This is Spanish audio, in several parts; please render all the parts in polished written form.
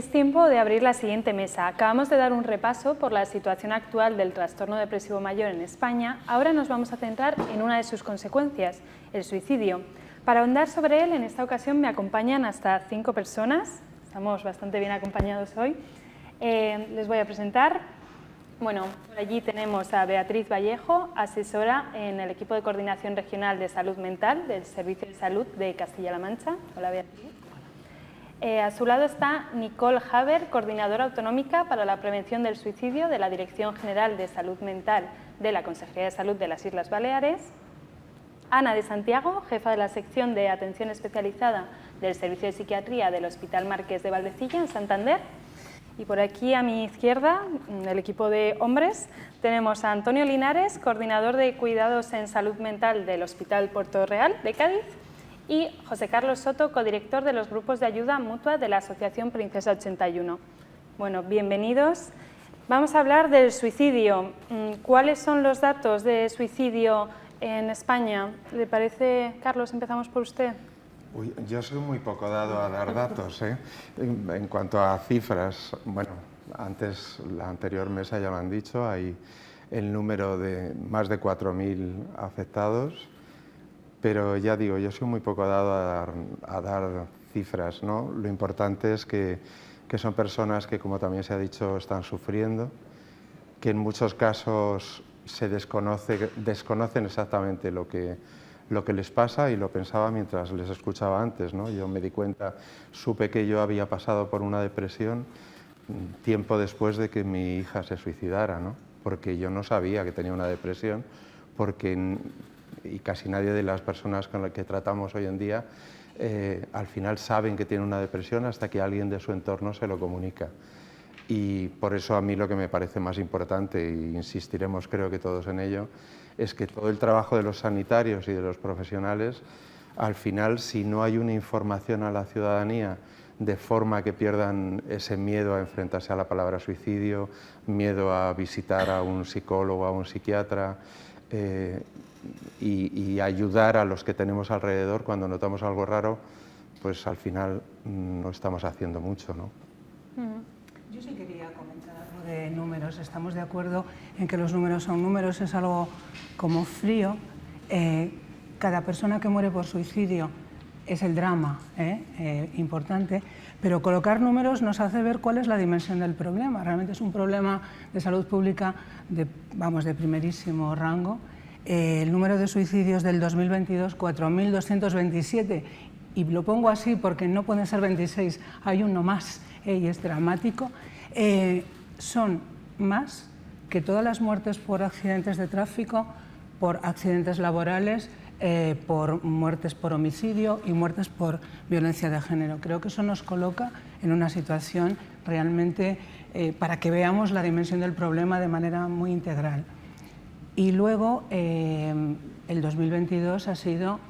Es tiempo de abrir la siguiente mesa. Acabamos de dar un repaso por la situación actual del trastorno depresivo mayor en España. Ahora nos vamos a centrar en una de sus consecuencias, el suicidio. Para ahondar sobre él, en esta ocasión me acompañan hasta 5 personas. Estamos bastante bien acompañados hoy. Les voy a presentar. Bueno, por allí tenemos a Beatriz Vallejo, asesora en el equipo de coordinación regional de salud mental del Servicio de Salud de Castilla-La Mancha. Hola, Beatriz. A su lado está Nicole Haber, coordinadora autonómica para la prevención del suicidio de la Dirección General de Salud Mental de la Consejería de Salud de las Islas Baleares. Ana de Santiago, jefa de la sección de atención especializada del Servicio de Psiquiatría del Hospital Marqués de Valdecilla, en Santander. Y por aquí a mi izquierda, en el equipo de hombres, tenemos a Antonio Linares, coordinador de cuidados en salud mental del Hospital Puerto Real de Cádiz, y José Carlos Soto, codirector de los grupos de ayuda mutua de la Asociación Princesa 81. Bueno, bienvenidos. Vamos a hablar del suicidio. ¿Cuáles son los datos de suicidio en España? ¿Le parece, Carlos, empezamos por usted? Uy, yo soy muy poco dado a dar datos, ¿eh? En cuanto a cifras, bueno, antes, la anterior mesa ya lo han dicho, hay el número de más de 4.000 afectados, pero ya digo, yo soy muy poco dado a dar cifras, ¿no? Lo importante es que son personas que, como también se ha dicho, están sufriendo, que en muchos casos se desconocen exactamente lo que les pasa, y lo pensaba mientras les escuchaba antes, ¿no? Yo me di cuenta, supe que yo había pasado por una depresión tiempo después de que mi hija se suicidara, ¿no? Porque yo no sabía que tenía una depresión, y casi nadie de las personas con las que tratamos hoy en día al final saben que tienen una depresión hasta que alguien de su entorno se lo comunica. Y por eso a mí lo que me parece más importante, e insistiremos creo que todos en ello, es que todo el trabajo de los sanitarios y de los profesionales, al final, si no hay una información a la ciudadanía de forma que pierdan ese miedo a enfrentarse a la palabra suicidio, miedo a visitar a un psicólogo, a un psiquiatra, y ayudar a los que tenemos alrededor cuando notamos algo raro, pues al final no estamos haciendo mucho, ¿no? Yo sí quería comentar algo de números. Estamos de acuerdo en que los números son números, es algo como frío. Cada persona que muere por suicidio es el drama importante, pero colocar números nos hace ver cuál es la dimensión del problema. Realmente es un problema de salud pública de primerísimo rango. El número de suicidios del 2022, 4.227, y lo pongo así porque no pueden ser 26, hay uno más, y es dramático. Son más que todas las muertes por accidentes de tráfico, por accidentes laborales, por muertes por homicidio y muertes por violencia de género. Creo que eso nos coloca en una situación realmente para que veamos la dimensión del problema de manera muy integral. Y luego, el 2022 ha sido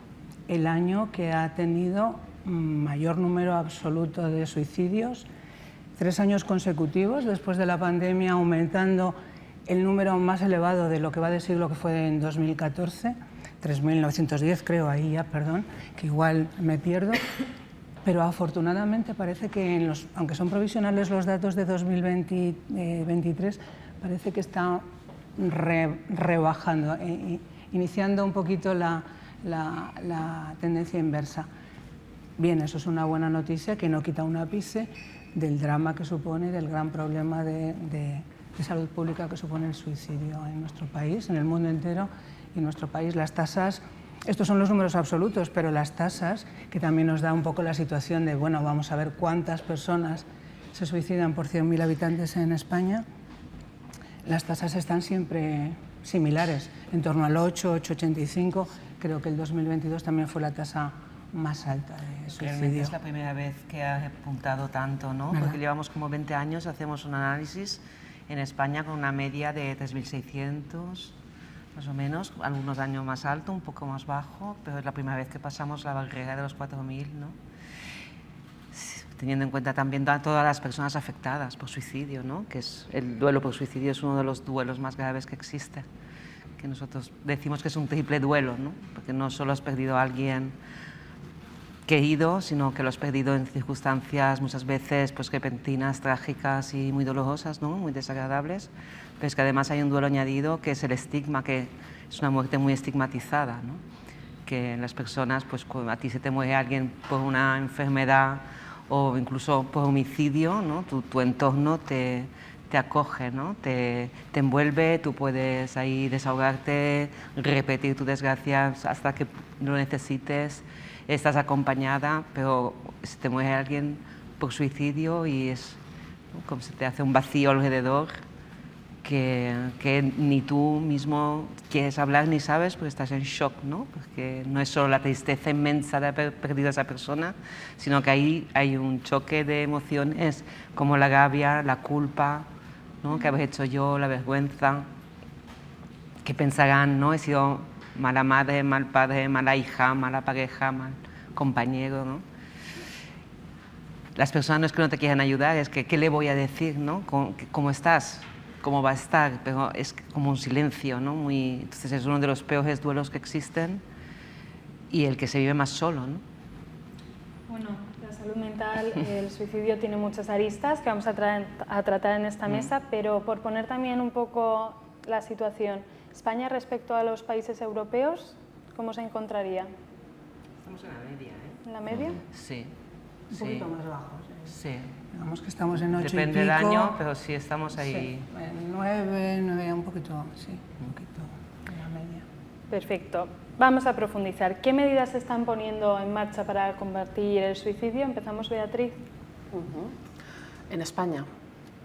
el año que ha tenido mayor número absoluto de suicidios, 3 años consecutivos, después de la pandemia, aumentando el número más elevado de lo que va de siglo, que fue en 2014, 3.910 creo, ahí ya, perdón, que igual me pierdo, pero afortunadamente parece que, aunque son provisionales los datos de 2023, parece que está rebajando, iniciando un poquito la tendencia inversa. Bien, eso es una buena noticia que no quita un ápice del drama que supone, del gran problema de salud pública que supone el suicidio en nuestro país, en el mundo entero y en nuestro país. Las tasas, estos son los números absolutos, pero las tasas, que también nos da un poco la situación de, bueno, vamos a ver cuántas personas se suicidan por 100.000 habitantes en España. Las tasas están siempre similares, en torno al 8, 8,85. Creo que el 2022 también fue la tasa más alta de suicidio. Realmente es la primera vez que ha apuntado tanto, ¿no? ¿Verdad? Porque llevamos como 20 años, hacemos un análisis en España con una media de 3.600, más o menos, algunos años más alto, un poco más bajo, pero es la primera vez que pasamos la barrera de los 4.000, ¿no? Teniendo en cuenta también a todas las personas afectadas por suicidio, ¿no? Que es el duelo por suicidio es uno de los duelos más graves que existe, que nosotros decimos que es un triple duelo, ¿no? Porque no solo has perdido a alguien querido, sino que lo has perdido en circunstancias muchas veces pues, repentinas, trágicas y muy dolorosas, ¿no? Muy desagradables. Pero es que además hay un duelo añadido que es el estigma, que es una muerte muy estigmatizada, ¿no? Que las personas, pues a ti se te muere alguien por una enfermedad o incluso por homicidio, ¿no? Tu entorno te acoge, ¿no? Te envuelve, tú puedes ahí desahogarte, repetir tu desgracia hasta que lo necesites, estás acompañada, pero se te muere alguien por suicidio y es, ¿no? Como se te hace un vacío alrededor que ni tú mismo quieres hablar ni sabes, porque estás en shock, ¿no? Porque no es solo la tristeza inmensa de haber perdido a esa persona, sino que ahí hay un choque de emociones como la rabia, la culpa, ¿no? ¿Qué habré hecho yo? La vergüenza. ¿Qué pensarán? ¿No? He sido mala madre, mal padre, mala hija, mala pareja, mal compañero, ¿no? Las personas no es que no te quieran ayudar, es que ¿qué le voy a decir, ¿no? ¿Cómo estás? ¿Cómo va a estar? Pero es como un silencio, ¿no? Entonces es uno de los peores duelos que existen y el que se vive más solo, ¿no? Bueno, la salud mental, el suicidio tiene muchas aristas que vamos a tratar en esta mesa, pero por poner también un poco la situación, España respecto a los países europeos, ¿cómo se encontraría? Estamos en la media, ¿eh? ¿En la media? Sí. Un poquito más bajos. Sí. Digamos que estamos en 8 Depende y pico. del año, pero sí estamos ahí. Sí, en 9, un poquito, sí, un poquito en la media. Perfecto. Vamos a profundizar. ¿Qué medidas se están poniendo en marcha para combatir el suicidio? Empezamos, Beatriz. En España.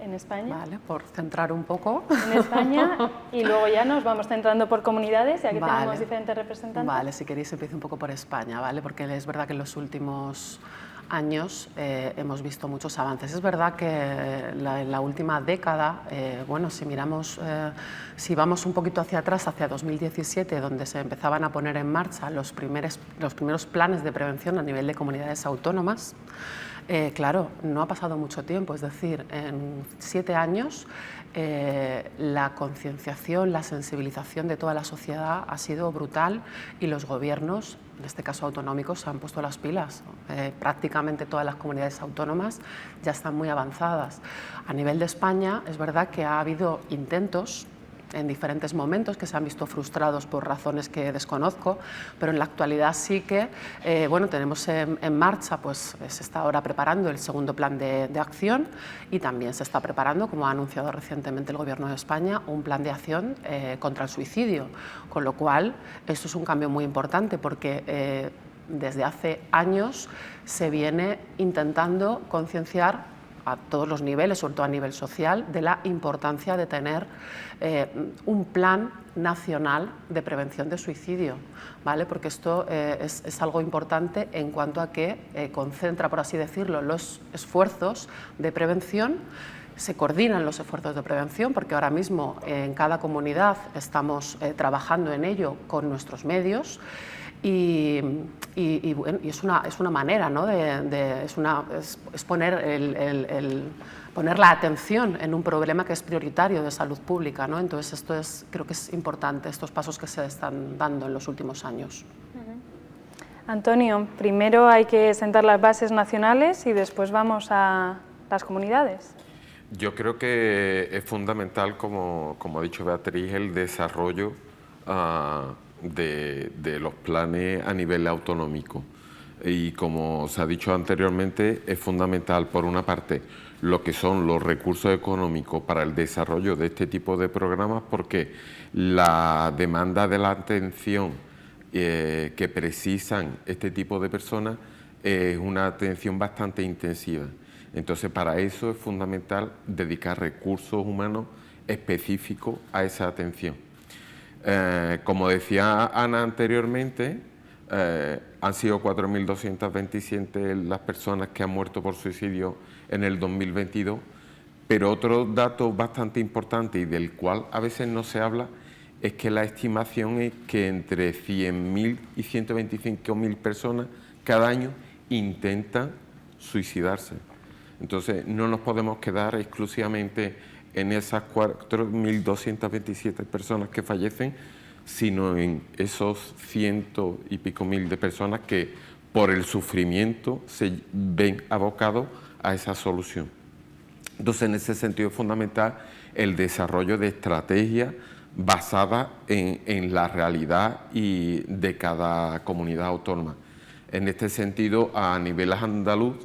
En España. Vale, por centrar un poco. En España y luego ya nos vamos centrando por comunidades, ya que Vale. tenemos diferentes representantes. Vale, si queréis empiezo un poco por España, ¿vale? Porque es verdad que en los últimos años hemos visto muchos avances. Es verdad que en la última década, bueno, si vamos un poquito hacia atrás, hacia 2017, donde se empezaban a poner en marcha los primeros planes de prevención a nivel de comunidades autónomas, claro, no ha pasado mucho tiempo, es decir, en 7 años la concienciación, la sensibilización de toda la sociedad ha sido brutal y los gobiernos, en este caso autonómicos, se han puesto las pilas. Prácticamente todas las comunidades autónomas ya están muy avanzadas. A nivel de España es verdad que ha habido intentos en diferentes momentos que se han visto frustrados por razones que desconozco, pero en la actualidad sí que bueno, tenemos en marcha, pues se está ahora preparando el segundo plan de acción y también se está preparando, como ha anunciado recientemente el Gobierno de España, un plan de acción contra el suicidio, con lo cual esto es un cambio muy importante porque desde hace años se viene intentando concienciar a todos los niveles, sobre todo a nivel social, de la importancia de tener un plan nacional de prevención de suicidio, ¿vale? Porque esto es algo importante en cuanto a que concentra, por así decirlo, los esfuerzos de prevención. Se coordinan los esfuerzos de prevención porque ahora mismo en cada comunidad estamos trabajando en ello con nuestros medios. Y es una manera, ¿no? es poner la atención en un problema que es prioritario de salud pública, ¿no? Entonces creo que es importante estos pasos que se están dando en los últimos años. Antonio, primero hay que sentar las bases nacionales y después vamos a las comunidades. Yo creo que es fundamental, como ha dicho Beatriz, el desarrollo de los planes a nivel autonómico. Y como se ha dicho anteriormente, es fundamental, por una parte, lo que son los recursos económicos para el desarrollo de este tipo de programas, porque la demanda de la atención que precisan este tipo de personas es una atención bastante intensiva. Entonces, para eso es fundamental dedicar recursos humanos específicos a esa atención. Como decía Ana anteriormente, han sido 4.227 las personas que han muerto por suicidio en el 2022, pero otro dato bastante importante y del cual a veces no se habla es que la estimación es que entre 100.000 y 125.000 personas cada año intentan suicidarse. Entonces no nos podemos quedar exclusivamente en esas 4.227 personas que fallecen, sino en esos 100 y pico mil de personas que por el sufrimiento se ven abocados a esa solución. Entonces, en ese sentido es fundamental el desarrollo de estrategias basadas en la realidad y de cada comunidad autónoma. En este sentido, a nivel andaluz,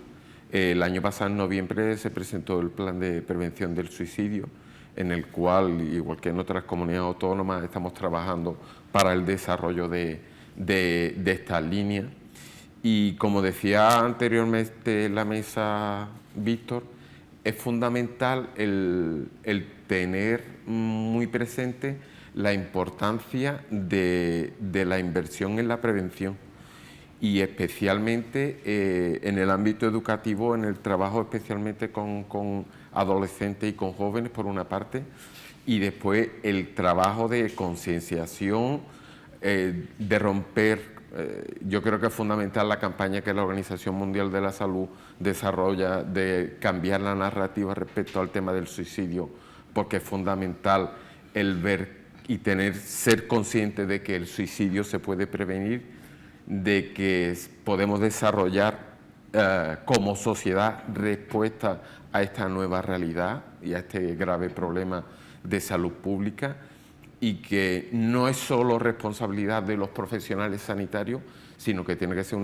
el año pasado, en noviembre, se presentó el Plan de Prevención del Suicidio, en el cual, igual que en otras comunidades autónomas, estamos trabajando para el desarrollo de estas líneas. Y como decía anteriormente en la mesa Víctor, es fundamental el tener muy presente la importancia de la inversión en la prevención y especialmente en el ámbito educativo, en el trabajo especialmente con adolescentes y con jóvenes por una parte, y después el trabajo de concienciación, de romper. Yo creo que es fundamental la campaña que la Organización Mundial de la Salud desarrolla de cambiar la narrativa respecto al tema del suicidio, porque es fundamental el ver y ser consciente de que el suicidio se puede prevenir, de que podemos desarrollar como sociedad respuesta a esta nueva realidad y a este grave problema de salud pública, y que no es solo responsabilidad de los profesionales sanitarios, sino que tiene que ser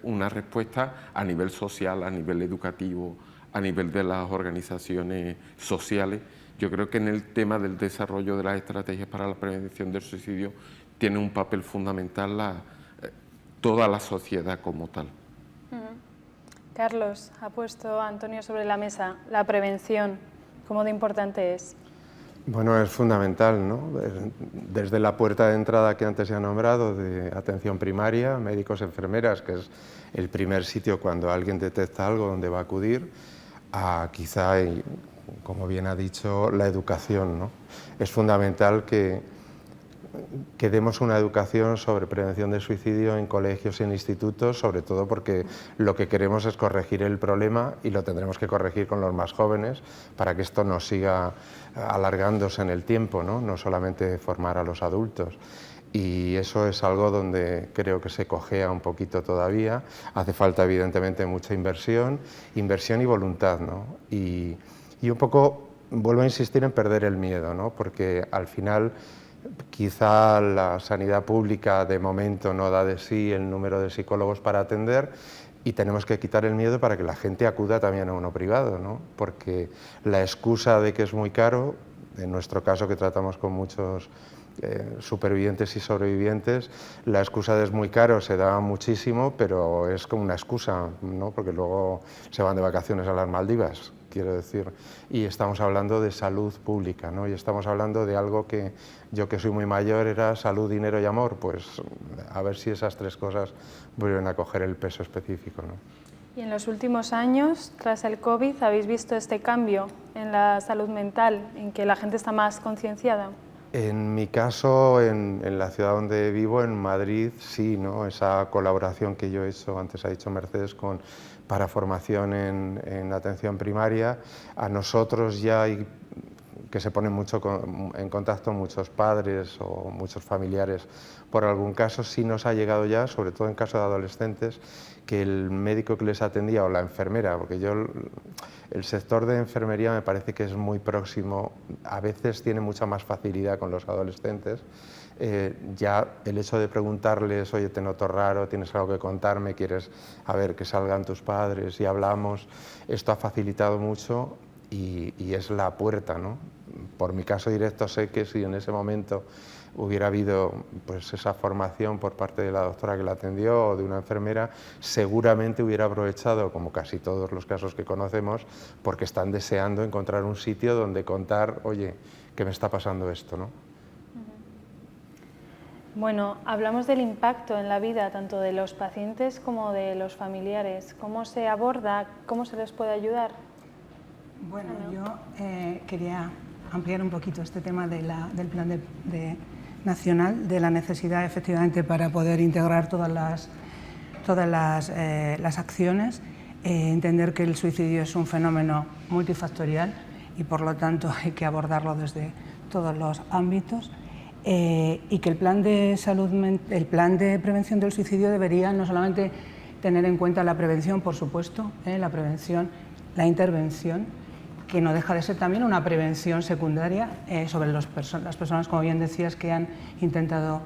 una respuesta a nivel social, a nivel educativo, a nivel de las organizaciones sociales. Yo creo que en el tema del desarrollo de las estrategias para la prevención del suicidio tiene un papel fundamental toda la sociedad como tal. Carlos, ha puesto Antonio sobre la mesa la prevención. ¿Cómo de importante es? Bueno, es fundamental, ¿no? Desde la puerta de entrada que antes se ha nombrado, de atención primaria, médicos, enfermeras, que es el primer sitio cuando alguien detecta algo donde va a acudir, a quizá, como bien ha dicho, la educación, ¿no? Es fundamental que demos una educación sobre prevención del suicidio en colegios y en institutos, sobre todo porque lo que queremos es corregir el problema y lo tendremos que corregir con los más jóvenes para que esto no siga alargándose en el tiempo, ¿no? No solamente formar a los adultos. Y eso es algo donde creo que se cojea un poquito todavía. Hace falta evidentemente mucha inversión y voluntad, ¿no? Y un poco vuelvo a insistir en perder el miedo, ¿no? Porque al final quizá la sanidad pública de momento no da de sí el número de psicólogos para atender, y tenemos que quitar el miedo para que la gente acuda también a uno privado, ¿no? Porque la excusa de que es muy caro, en nuestro caso que tratamos con muchos supervivientes y sobrevivientes, la excusa de es muy caro se da muchísimo, pero es como una excusa, ¿no? Porque luego se van de vacaciones a las Maldivas, quiero decir, y estamos hablando de salud pública, ¿no? Y estamos hablando de algo que yo, que soy muy mayor, era salud, dinero y amor. Pues a ver si esas tres cosas vuelven a coger el peso específico, ¿no? Y en los últimos años, tras el COVID, ¿habéis visto este cambio en la salud mental, en que la gente está más concienciada? En mi caso, en la ciudad donde vivo, en Madrid, sí, ¿no? Esa colaboración que yo he hecho, antes ha dicho Mercedes, para formación en atención primaria, a nosotros ya hay que se ponen mucho en contacto muchos padres o muchos familiares por algún caso. Sí nos ha llegado ya, sobre todo en caso de adolescentes, que el médico que les atendía o la enfermera, porque el sector de enfermería me parece que es muy próximo, a veces tiene mucha más facilidad con los adolescentes. Ya el hecho de preguntarles, oye, te noto raro, tienes algo que contarme, quieres a ver que salgan tus padres y hablamos, esto ha facilitado mucho y es la puerta, ¿no? Por mi caso directo sé que si en ese momento hubiera habido pues esa formación por parte de la doctora que la atendió o de una enfermera, seguramente hubiera aprovechado, como casi todos los casos que conocemos, porque están deseando encontrar un sitio donde contar, oye, que me está pasando esto, ¿no? Bueno, hablamos del impacto en la vida tanto de los pacientes como de los familiares. ¿Cómo se aborda? ¿Cómo se les puede ayudar? Bueno, yo quería ampliar un poquito este tema del plan nacional, de la necesidad efectivamente para poder integrar todas las acciones, entender que el suicidio es un fenómeno multifactorial y por lo tanto hay que abordarlo desde todos los ámbitos, y que el plan de prevención del suicidio debería no solamente tener en cuenta la prevención, por supuesto, la prevención, la intervención, que no deja de ser también una prevención secundaria sobre las personas, como bien decías, que han intentado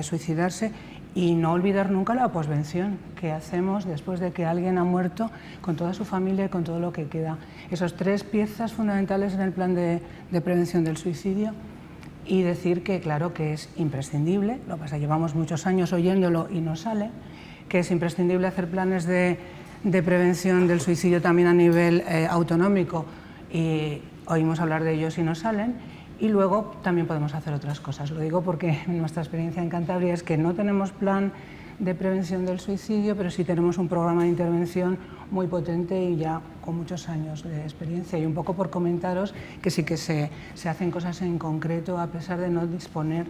suicidarse, y no olvidar nunca la posvención que hacemos después de que alguien ha muerto, con toda su familia y con todo lo que queda. Esas 3 piezas fundamentales en el plan de prevención del suicidio, y decir que claro que es imprescindible, lo que pasa, llevamos muchos años oyéndolo y no sale, que es imprescindible hacer planes de prevención del suicidio también a nivel autonómico, y oímos hablar de ellos y no salen. Y luego también podemos hacer otras cosas. Lo digo porque nuestra experiencia en Cantabria es que no tenemos plan de prevención del suicidio, pero sí tenemos un programa de intervención muy potente y ya con muchos años de experiencia. Y un poco por comentaros que sí que se hacen cosas en concreto a pesar de no disponer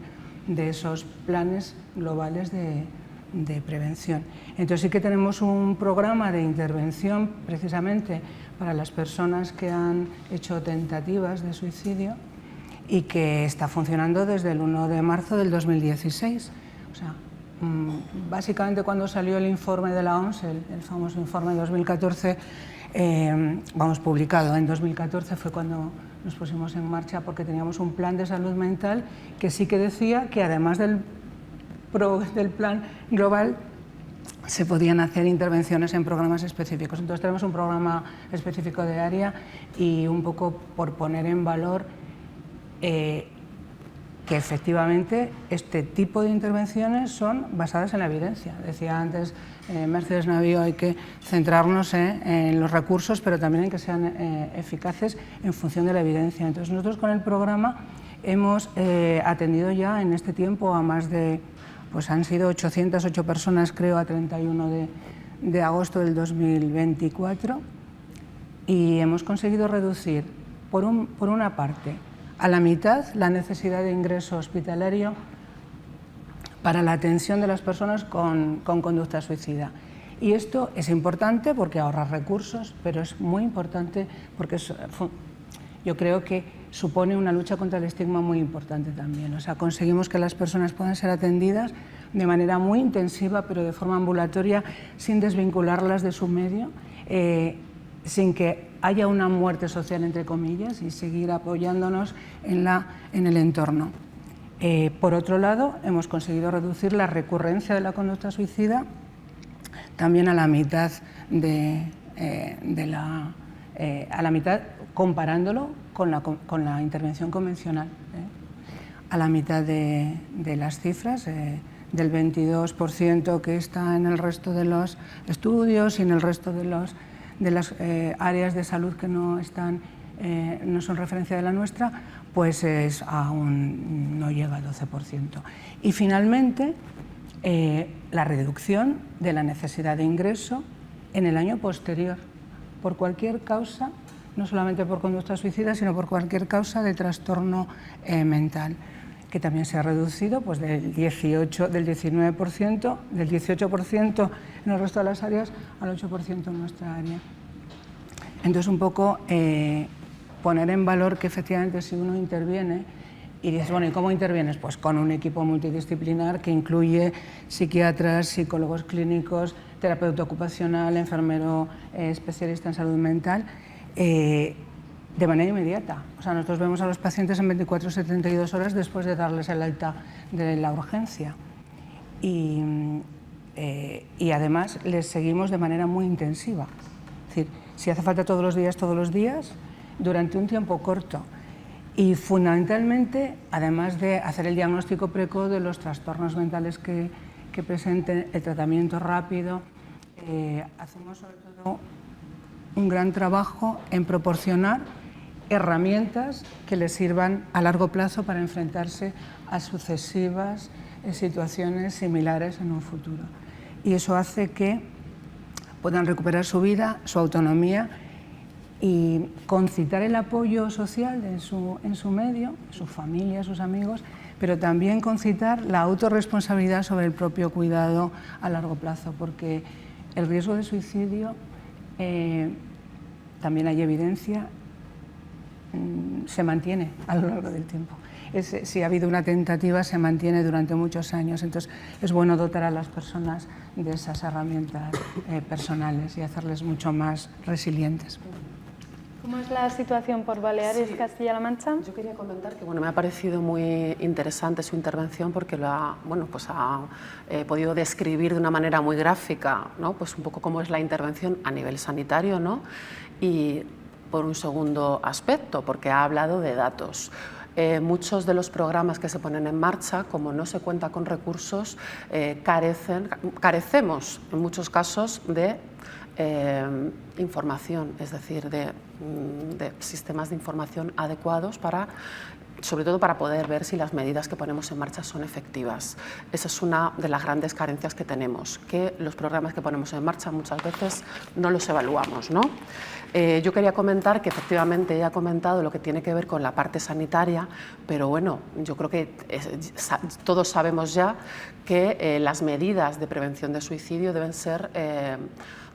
de esos planes globales de prevención. Entonces sí que tenemos un programa de intervención precisamente para las personas que han hecho tentativas de suicidio, y que está funcionando desde el 1 de marzo del 2016. O sea, básicamente cuando salió el informe de la OMS, el famoso informe de 2014, publicado en 2014, fue cuando nos pusimos en marcha, porque teníamos un plan de salud mental que sí que decía que además del plan global se podían hacer intervenciones en programas específicos. Entonces tenemos un programa específico de área, y un poco por poner en valor que efectivamente este tipo de intervenciones son basadas en la evidencia. Decía antes Mercedes Navío, hay que centrarnos en los recursos, pero también en que sean eficaces en función de la evidencia. Entonces nosotros con el programa hemos atendido ya en este tiempo a más de, pues han sido 808 personas, creo, a 31 de agosto del 2024, y hemos conseguido reducir, por una parte, a la mitad la necesidad de ingreso hospitalario para la atención de las personas con conducta suicida. Y esto es importante porque ahorra recursos, pero es muy importante porque yo creo que supone una lucha contra el estigma muy importante también. O sea, conseguimos que las personas puedan ser atendidas de manera muy intensiva, pero de forma ambulatoria, sin desvincularlas de su medio, sin que haya una muerte social, entre comillas, y seguir apoyándonos en el entorno. Por otro lado, hemos conseguido reducir la recurrencia de la conducta suicida también a la mitad, a la mitad comparándolo con la intervención convencional, a la mitad de las cifras, del 22% que está en el resto de los estudios y en el resto de las áreas de salud que no son referencia de la nuestra, pues aún no llega al 12%. Y finalmente, la reducción de la necesidad de ingreso en el año posterior, por cualquier causa, no solamente por conducta suicida, sino por cualquier causa de trastorno mental, que también se ha reducido pues, del 18% en el resto de las áreas al 8% en nuestra área. Entonces, un poco poner en valor que efectivamente si uno interviene y dices, bueno, ¿y cómo intervienes? Pues con un equipo multidisciplinar que incluye psiquiatras, psicólogos clínicos, terapeuta ocupacional, enfermero especialista en salud mental, de manera inmediata. O sea, nosotros vemos a los pacientes en 24 o 72 horas después de darles el alta de la urgencia. Y además les seguimos de manera muy intensiva. Es decir, si hace falta todos los días, durante un tiempo corto. Y fundamentalmente, además de hacer el diagnóstico precoz de los trastornos mentales que presenten, el tratamiento rápido, hacemos sobre todo un gran trabajo en proporcionar herramientas que les sirvan a largo plazo para enfrentarse a sucesivas situaciones similares en un futuro. Y eso hace que puedan recuperar su vida, su autonomía y concitar el apoyo social en su medio, su familia, sus amigos, pero también concitar la autorresponsabilidad sobre el propio cuidado a largo plazo, porque el riesgo de suicidio, también hay evidencia, se mantiene a lo largo del tiempo. si ha habido una tentativa, se mantiene durante muchos años. Entonces, es bueno dotar a las personas de esas herramientas personales y hacerles mucho más resilientes. ¿Cómo es la situación por Baleares, Castilla-La Mancha? Yo quería comentar que me ha parecido muy interesante su intervención porque lo ha, podido describir de una manera muy gráfica, ¿no? Pues un poco cómo es la intervención a nivel sanitario, ¿no? Y por un segundo aspecto, porque ha hablado de datos. Muchos de los programas que se ponen en marcha, como no se cuenta con recursos, carecemos en muchos casos de información, es decir, de sistemas de información adecuados sobre todo para poder ver si las medidas que ponemos en marcha son efectivas. Esa es una de las grandes carencias que tenemos, que los programas que ponemos en marcha muchas veces no los evaluamos, ¿no? Yo quería comentar que efectivamente ella ha comentado lo que tiene que ver con la parte sanitaria, pero bueno, yo creo que todos sabemos ya que las medidas de prevención de suicidio deben ser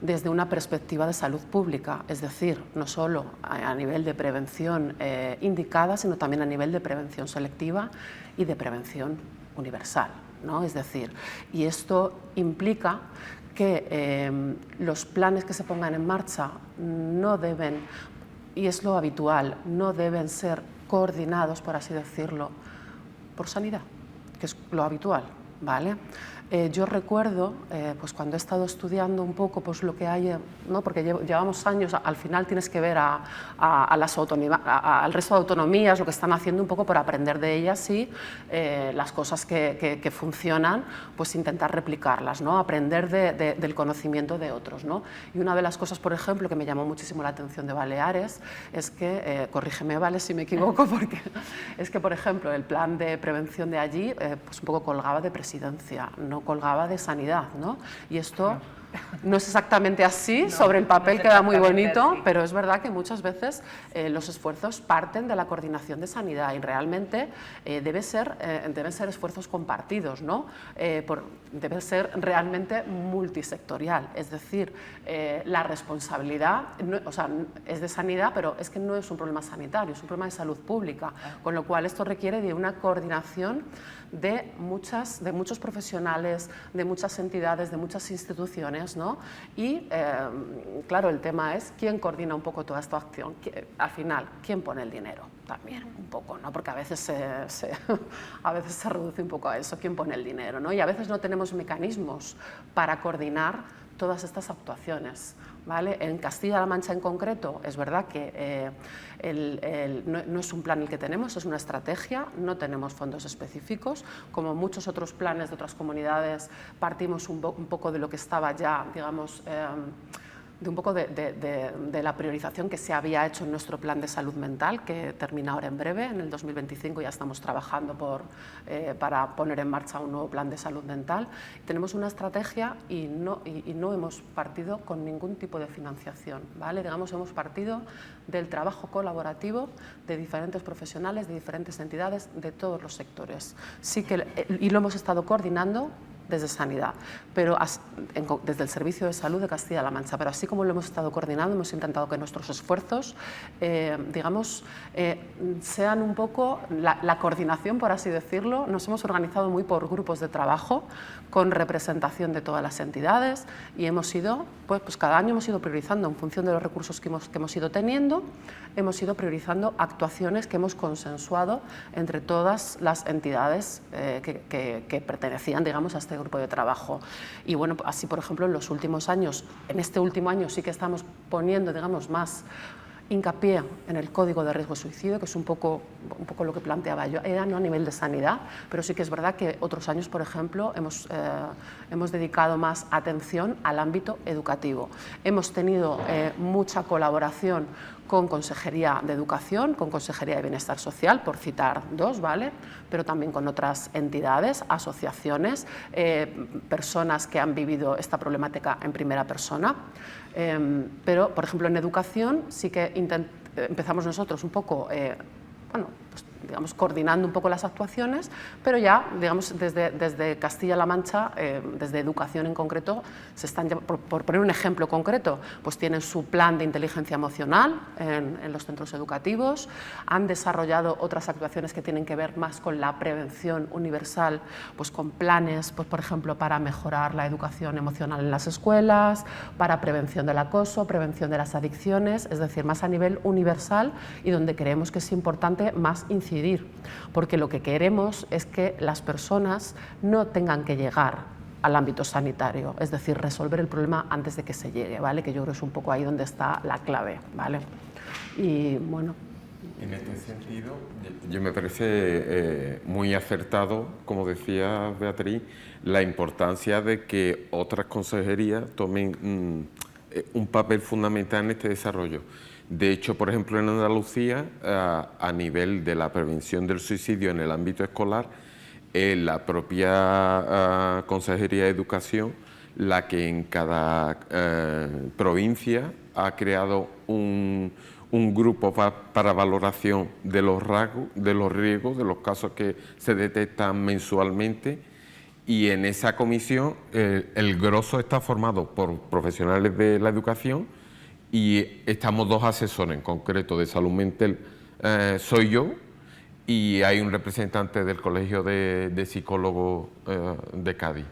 desde una perspectiva de salud pública, es decir, no solo a nivel de prevención indicada, sino también a nivel de prevención selectiva y de prevención universal, ¿no? Es decir, y esto implica que los planes que se pongan en marcha no deben, y es lo habitual, no deben ser coordinados, por así decirlo, por sanidad, que es lo habitual, ¿vale? Yo recuerdo, pues cuando he estado estudiando un poco pues lo que hay, ¿no? Porque llevamos años, al final tienes que ver al resto de autonomías, lo que están haciendo un poco por aprender de ellas y las cosas que funcionan, pues intentar replicarlas, ¿no? Aprender del conocimiento de otros, ¿no? Y una de las cosas, por ejemplo, que me llamó muchísimo la atención de Baleares es que, corrígeme, Vale, si me equivoco, porque es que, por ejemplo, el plan de prevención de allí, pues un poco colgaba de presidencia, no colgaba de sanidad, ¿no? Y esto no es exactamente así, sobre el papel queda muy bonito, así. Pero es verdad que muchas veces los esfuerzos parten de la coordinación de sanidad y realmente deben ser esfuerzos compartidos, ¿no? Debe ser realmente multisectorial, es decir, la responsabilidad es de sanidad, pero es que no es un problema sanitario, es un problema de salud pública, con lo cual esto requiere de una coordinación de muchos profesionales, de muchas entidades, de muchas instituciones, ¿no? Y claro, el tema es quién coordina un poco toda esta acción, al final, quién pone el dinero también, un poco, ¿no? Porque a veces se reduce un poco a eso, quién pone el dinero, ¿no? Y a veces no tenemos mecanismos para coordinar todas estas actuaciones, ¿vale? En Castilla-La Mancha en concreto es verdad que no es un plan el que tenemos, es una estrategia, no tenemos fondos específicos, como muchos otros planes de otras comunidades partimos un poco de lo que estaba ya, digamos, de un poco de la priorización que se había hecho en nuestro plan de salud mental, que termina ahora en breve, en el 2025 ya estamos trabajando para poner en marcha un nuevo plan de salud mental. Tenemos una estrategia y no hemos partido con ningún tipo de financiación, ¿vale? Digamos, hemos partido del trabajo colaborativo de diferentes profesionales, de diferentes entidades, de todos los sectores. Y lo hemos estado coordinando desde Sanidad, pero desde el Servicio de Salud de Castilla-La Mancha, pero así como lo hemos estado coordinando, hemos intentado que nuestros esfuerzos, sean un poco la coordinación, por así decirlo. Nos hemos organizado muy por grupos de trabajo, con representación de todas las entidades y hemos ido, pues cada año hemos ido priorizando en función de los recursos que hemos ido teniendo, hemos ido priorizando actuaciones que hemos consensuado entre todas las entidades que pertenecían, digamos, a este grupo de trabajo. Y bueno, así por ejemplo en los últimos años, en este último año sí que estamos poniendo, digamos, más hincapié en el código de riesgo de suicidio, que es un poco lo que planteaba yo, no a nivel de sanidad, pero sí que es verdad que otros años, por ejemplo, hemos dedicado más atención al ámbito educativo. Hemos tenido mucha colaboración con Consejería de Educación, con Consejería de Bienestar Social, por citar dos, ¿vale? Pero también con otras entidades, asociaciones, personas que han vivido esta problemática en primera persona. Pero, por ejemplo, en educación sí que empezamos nosotros un poco digamos, coordinando un poco las actuaciones, pero ya, digamos, desde Castilla-La Mancha, desde educación en concreto, se están, por poner un ejemplo concreto, pues tienen su plan de inteligencia emocional en los centros educativos, han desarrollado otras actuaciones que tienen que ver más con la prevención universal, pues con planes, pues por ejemplo, para mejorar la educación emocional en las escuelas, para prevención del acoso, prevención de las adicciones, es decir, más a nivel universal y donde creemos que es importante más incidir, porque lo que queremos es que las personas no tengan que llegar al ámbito sanitario, es decir, resolver el problema antes de que se llegue, ¿vale? Que yo creo que es un poco ahí donde está la clave, ¿vale? Y bueno. En este sentido, yo me parece muy acertado, como decía Beatriz, la importancia de que otras consejerías tomen un papel fundamental en este desarrollo. De hecho, por ejemplo, en Andalucía, a nivel de la prevención del suicidio en el ámbito escolar, la propia Consejería de Educación la que en cada provincia ha creado un grupo para valoración de los riesgos, de los casos que se detectan mensualmente, y en esa comisión el grosso está formado por profesionales de la educación y estamos 2 asesores en concreto de salud mental, soy yo, y hay un representante del Colegio de Psicólogos de Cádiz.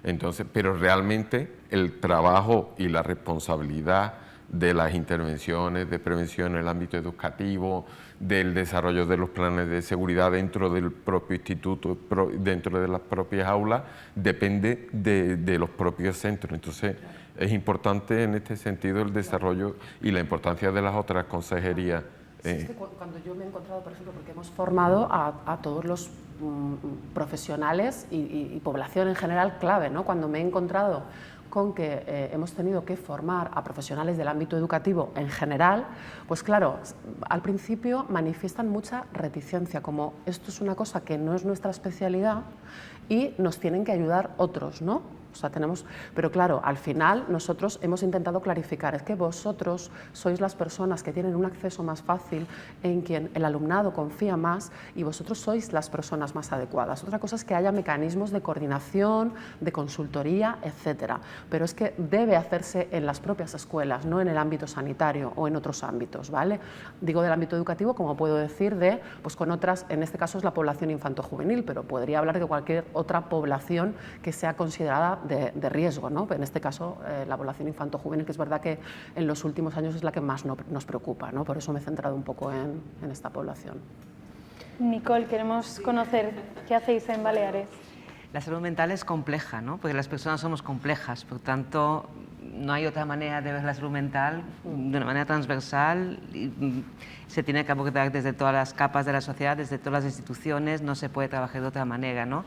Entonces, pero realmente el trabajo y la responsabilidad de las intervenciones de prevención en el ámbito educativo, del desarrollo de los planes de seguridad dentro del propio instituto, dentro de las propias aulas, depende de los propios centros. Entonces, es importante en este sentido el desarrollo y la importancia de las otras consejerías. Sí, es que cuando yo me he encontrado, por ejemplo, porque hemos formado a todos los profesionales y población en general clave, ¿no? Cuando me he encontrado con que hemos tenido que formar a profesionales del ámbito educativo en general, pues claro, al principio manifiestan mucha reticencia, como esto es una cosa que no es nuestra especialidad y nos tienen que ayudar otros, ¿no? O sea, pero claro, al final nosotros hemos intentado clarificar, es que vosotros sois las personas que tienen un acceso más fácil, en quien el alumnado confía más y vosotros sois las personas más adecuadas. Otra cosa es que haya mecanismos de coordinación, de consultoría, etcétera, pero es que debe hacerse en las propias escuelas, no en el ámbito sanitario o en otros ámbitos, ¿vale? Digo del ámbito educativo, como puedo decir pues con otras, en este caso es la población infanto-juvenil, pero podría hablar de cualquier otra población que sea considerada de riesgo, ¿no? En este caso, la población infanto-juvenil, que es verdad que en los últimos años es la que más nos preocupa, ¿no? Por eso me he centrado un poco en esta población. Nicole, queremos conocer qué hacéis en Baleares. La salud mental es compleja, ¿no? Porque las personas somos complejas, por tanto, no hay otra manera de ver la salud mental de una manera transversal. Se tiene que abordar desde todas las capas de la sociedad, desde todas las instituciones, no se puede trabajar de otra manera, ¿no?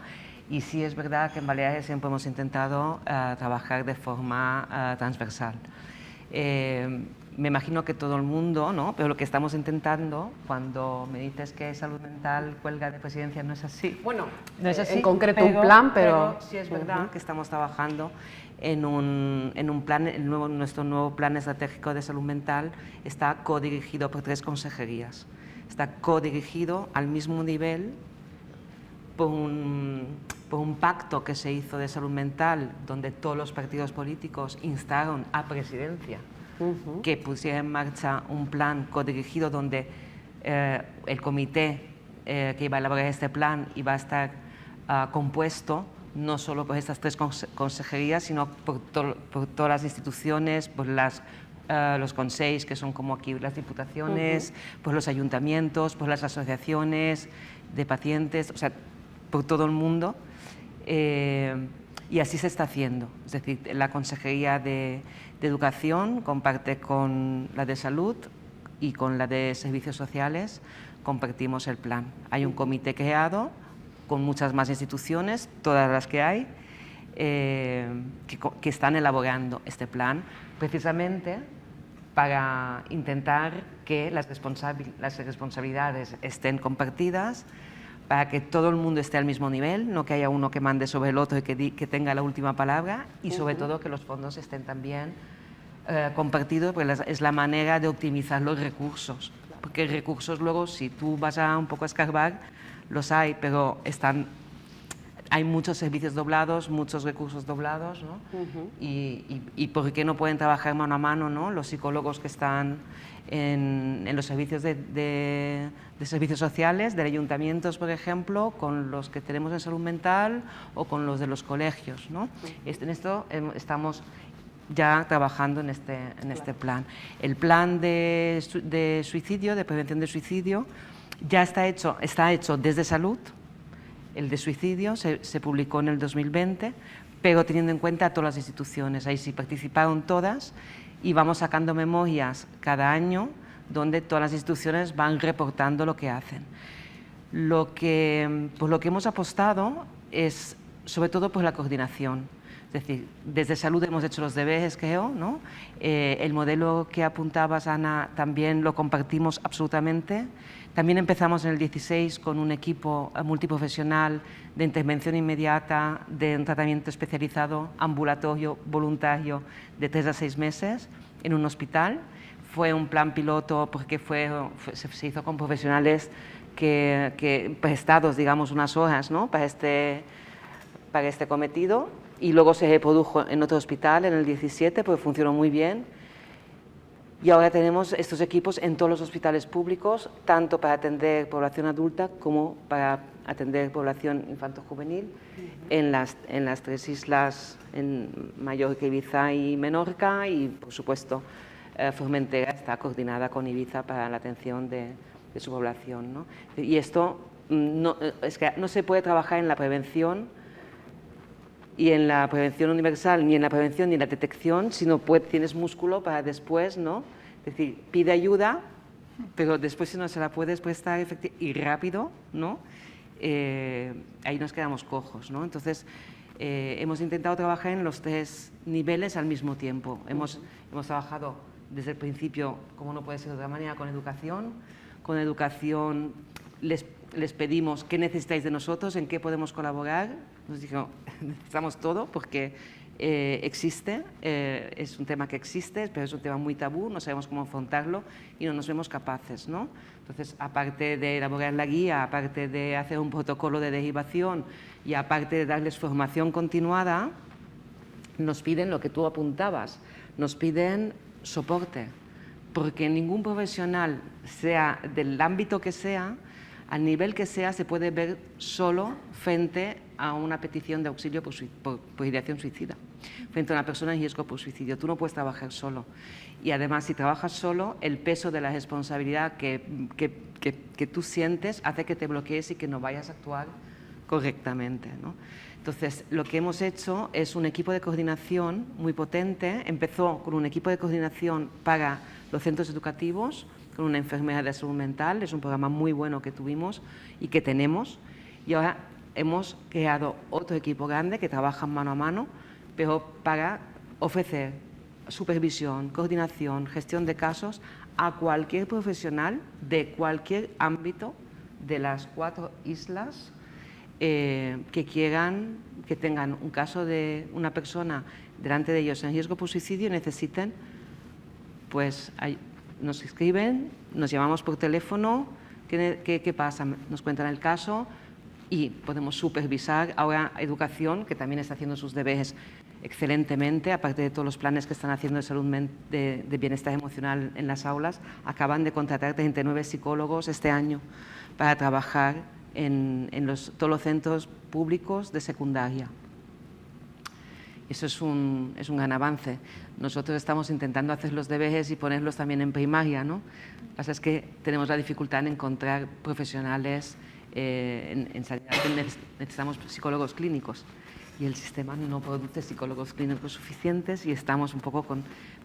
Y sí es verdad que en Baleares siempre hemos intentado trabajar de forma transversal. Me imagino que todo el mundo, ¿no? Pero lo que estamos intentando, cuando me dices que salud mental cuelga de presidencia, no es así. Bueno, no es así, en concreto un plan, pero sí es verdad que estamos trabajando en un plan, nuestro nuevo plan estratégico de salud mental está codirigido por 3 consejerías. Está codirigido al mismo nivel por un pacto que se hizo de salud mental, donde todos los partidos políticos instaron a Presidencia que pusiera en marcha un plan codirigido donde el comité que iba a elaborar este plan iba a estar compuesto no solo por estas 3 consejerías, sino por todas las instituciones, por los consejos, que son como aquí las diputaciones, por los ayuntamientos, por las asociaciones de pacientes, o sea, por todo el mundo, y así se está haciendo. Es decir, la Consejería de Educación comparte con la de Salud y con la de Servicios Sociales compartimos el plan. Hay un comité creado con muchas más instituciones, todas las que hay, que están elaborando este plan precisamente para intentar que las responsabilidades estén compartidas, para que todo el mundo esté al mismo nivel, no que haya uno que mande sobre el otro y que tenga la última palabra, y sobre todo que los fondos estén también compartidos, porque es la manera de optimizar los recursos. porque recursos luego, si tú vas a un poco a escarbar, los hay, pero hay muchos servicios doblados, muchos recursos doblados, ¿no? Y ¿por qué no pueden trabajar mano a mano, ¿no? Los psicólogos que están en los servicios de servicios sociales, de ayuntamientos, por ejemplo, con los que tenemos en salud mental o con los de los colegios, ¿no? En esto estamos ya trabajando en este plan. El plan de suicidio, de prevención de suicidio, ya está hecho desde salud. El de suicidio se publicó en el 2020, pero teniendo en cuenta a todas las instituciones. Ahí sí participaron todas y vamos sacando memorias cada año donde todas las instituciones van reportando lo que hacen. Por lo que hemos apostado es sobre todo por la coordinación. Es decir, desde salud hemos hecho los deberes, creo, ¿no? El modelo que apuntabas, Ana, también lo compartimos absolutamente. También empezamos en el 16 con un equipo multiprofesional de intervención inmediata, de un tratamiento especializado, ambulatorio, voluntario, de 3 a 6 meses en un hospital. Fue un plan piloto porque se hizo con profesionales que prestados, digamos, unas horas, ¿no? para este cometido, y luego se reprodujo en otro hospital en el 17 porque funcionó muy bien. Y ahora tenemos estos equipos en todos los hospitales públicos, tanto para atender población adulta como para atender población infanto-juvenil en las 3 islas, en Mallorca, Ibiza y Menorca, y por supuesto Formentera está coordinada con Ibiza para la atención de su población, ¿no? Y esto es que no se puede trabajar en la prevención y en la prevención universal, ni en la prevención ni en la detección, si no tienes músculo para después, ¿no? Es decir, pide ayuda, pero después si no se la puedes prestar y rápido, ¿no? Ahí nos quedamos cojos, ¿no? Entonces, hemos intentado trabajar en los 3 niveles al mismo tiempo. Hemos trabajado desde el principio, como no puede ser de otra manera, con educación. Con educación les pedimos qué necesitáis de nosotros, en qué podemos colaborar. Nos dijeron, necesitamos todo porque existe, es un tema que existe, pero es un tema muy tabú, no sabemos cómo afrontarlo y no nos vemos capaces, ¿no? Entonces, aparte de elaborar la guía, aparte de hacer un protocolo de derivación y aparte de darles formación continuada, nos piden lo que tú apuntabas, nos piden soporte, porque ningún profesional, sea del ámbito que sea, al nivel que sea, se puede ver solo frente a una petición de auxilio por ideación suicida, frente a una persona en riesgo por suicidio. Tú no puedes trabajar solo. Y además, si trabajas solo, el peso de la responsabilidad que tú sientes hace que te bloquees y que no vayas a actuar correctamente, ¿no? Entonces, lo que hemos hecho es un equipo de coordinación muy potente. Empezó con un equipo de coordinación para los centros educativos, con una enfermera de salud mental. Es un programa muy bueno que tuvimos y que tenemos. Y ahora hemos creado otro equipo grande que trabaja mano a mano, pero para ofrecer supervisión, coordinación, gestión de casos a cualquier profesional de cualquier ámbito de las 4 islas que tengan un caso de una persona delante de ellos en riesgo por suicidio y necesiten, pues nos escriben, nos llamamos por teléfono, ¿qué pasa? Nos cuentan el caso y podemos supervisar. Ahora Educación, que también está haciendo sus deberes excelentemente, aparte de todos los planes que están haciendo de salud de bienestar emocional en las aulas, acaban de contratar 39 psicólogos este año para trabajar en todos los centros públicos de secundaria. Eso es un gran avance. Nosotros estamos intentando hacer los deberes y ponerlos también en primaria, ¿no? Lo que pasa es que tenemos la dificultad en encontrar profesionales en sanidad. Necesitamos psicólogos clínicos y el sistema no produce psicólogos clínicos suficientes y estamos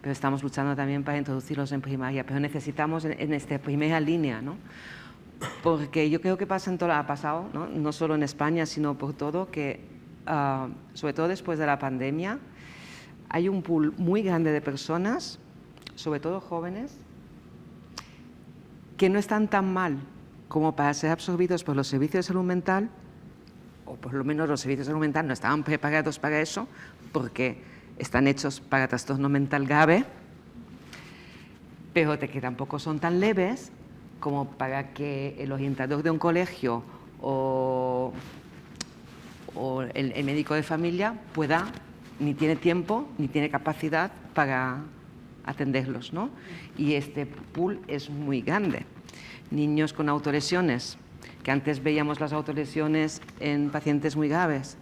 pero estamos luchando también para introducirlos en primaria. Pero necesitamos en esta primera línea, ¿no? Porque yo creo que ha pasado, ¿no? No solo en España, sino por todo, que sobre todo después de la pandemia, hay un pool muy grande de personas, sobre todo jóvenes, que no están tan mal como para ser absorbidos por los servicios de salud mental, o por lo menos los servicios de salud mental no estaban preparados para eso, porque están hechos para trastorno mental grave, pero que tampoco son tan leves, como para que el orientador de un colegio o el médico de familia pueda, ni tiene tiempo ni tiene capacidad para atenderlos, ¿no? Y este pool es muy grande. Niños con autolesiones, que antes veíamos las autolesiones en pacientes muy graves,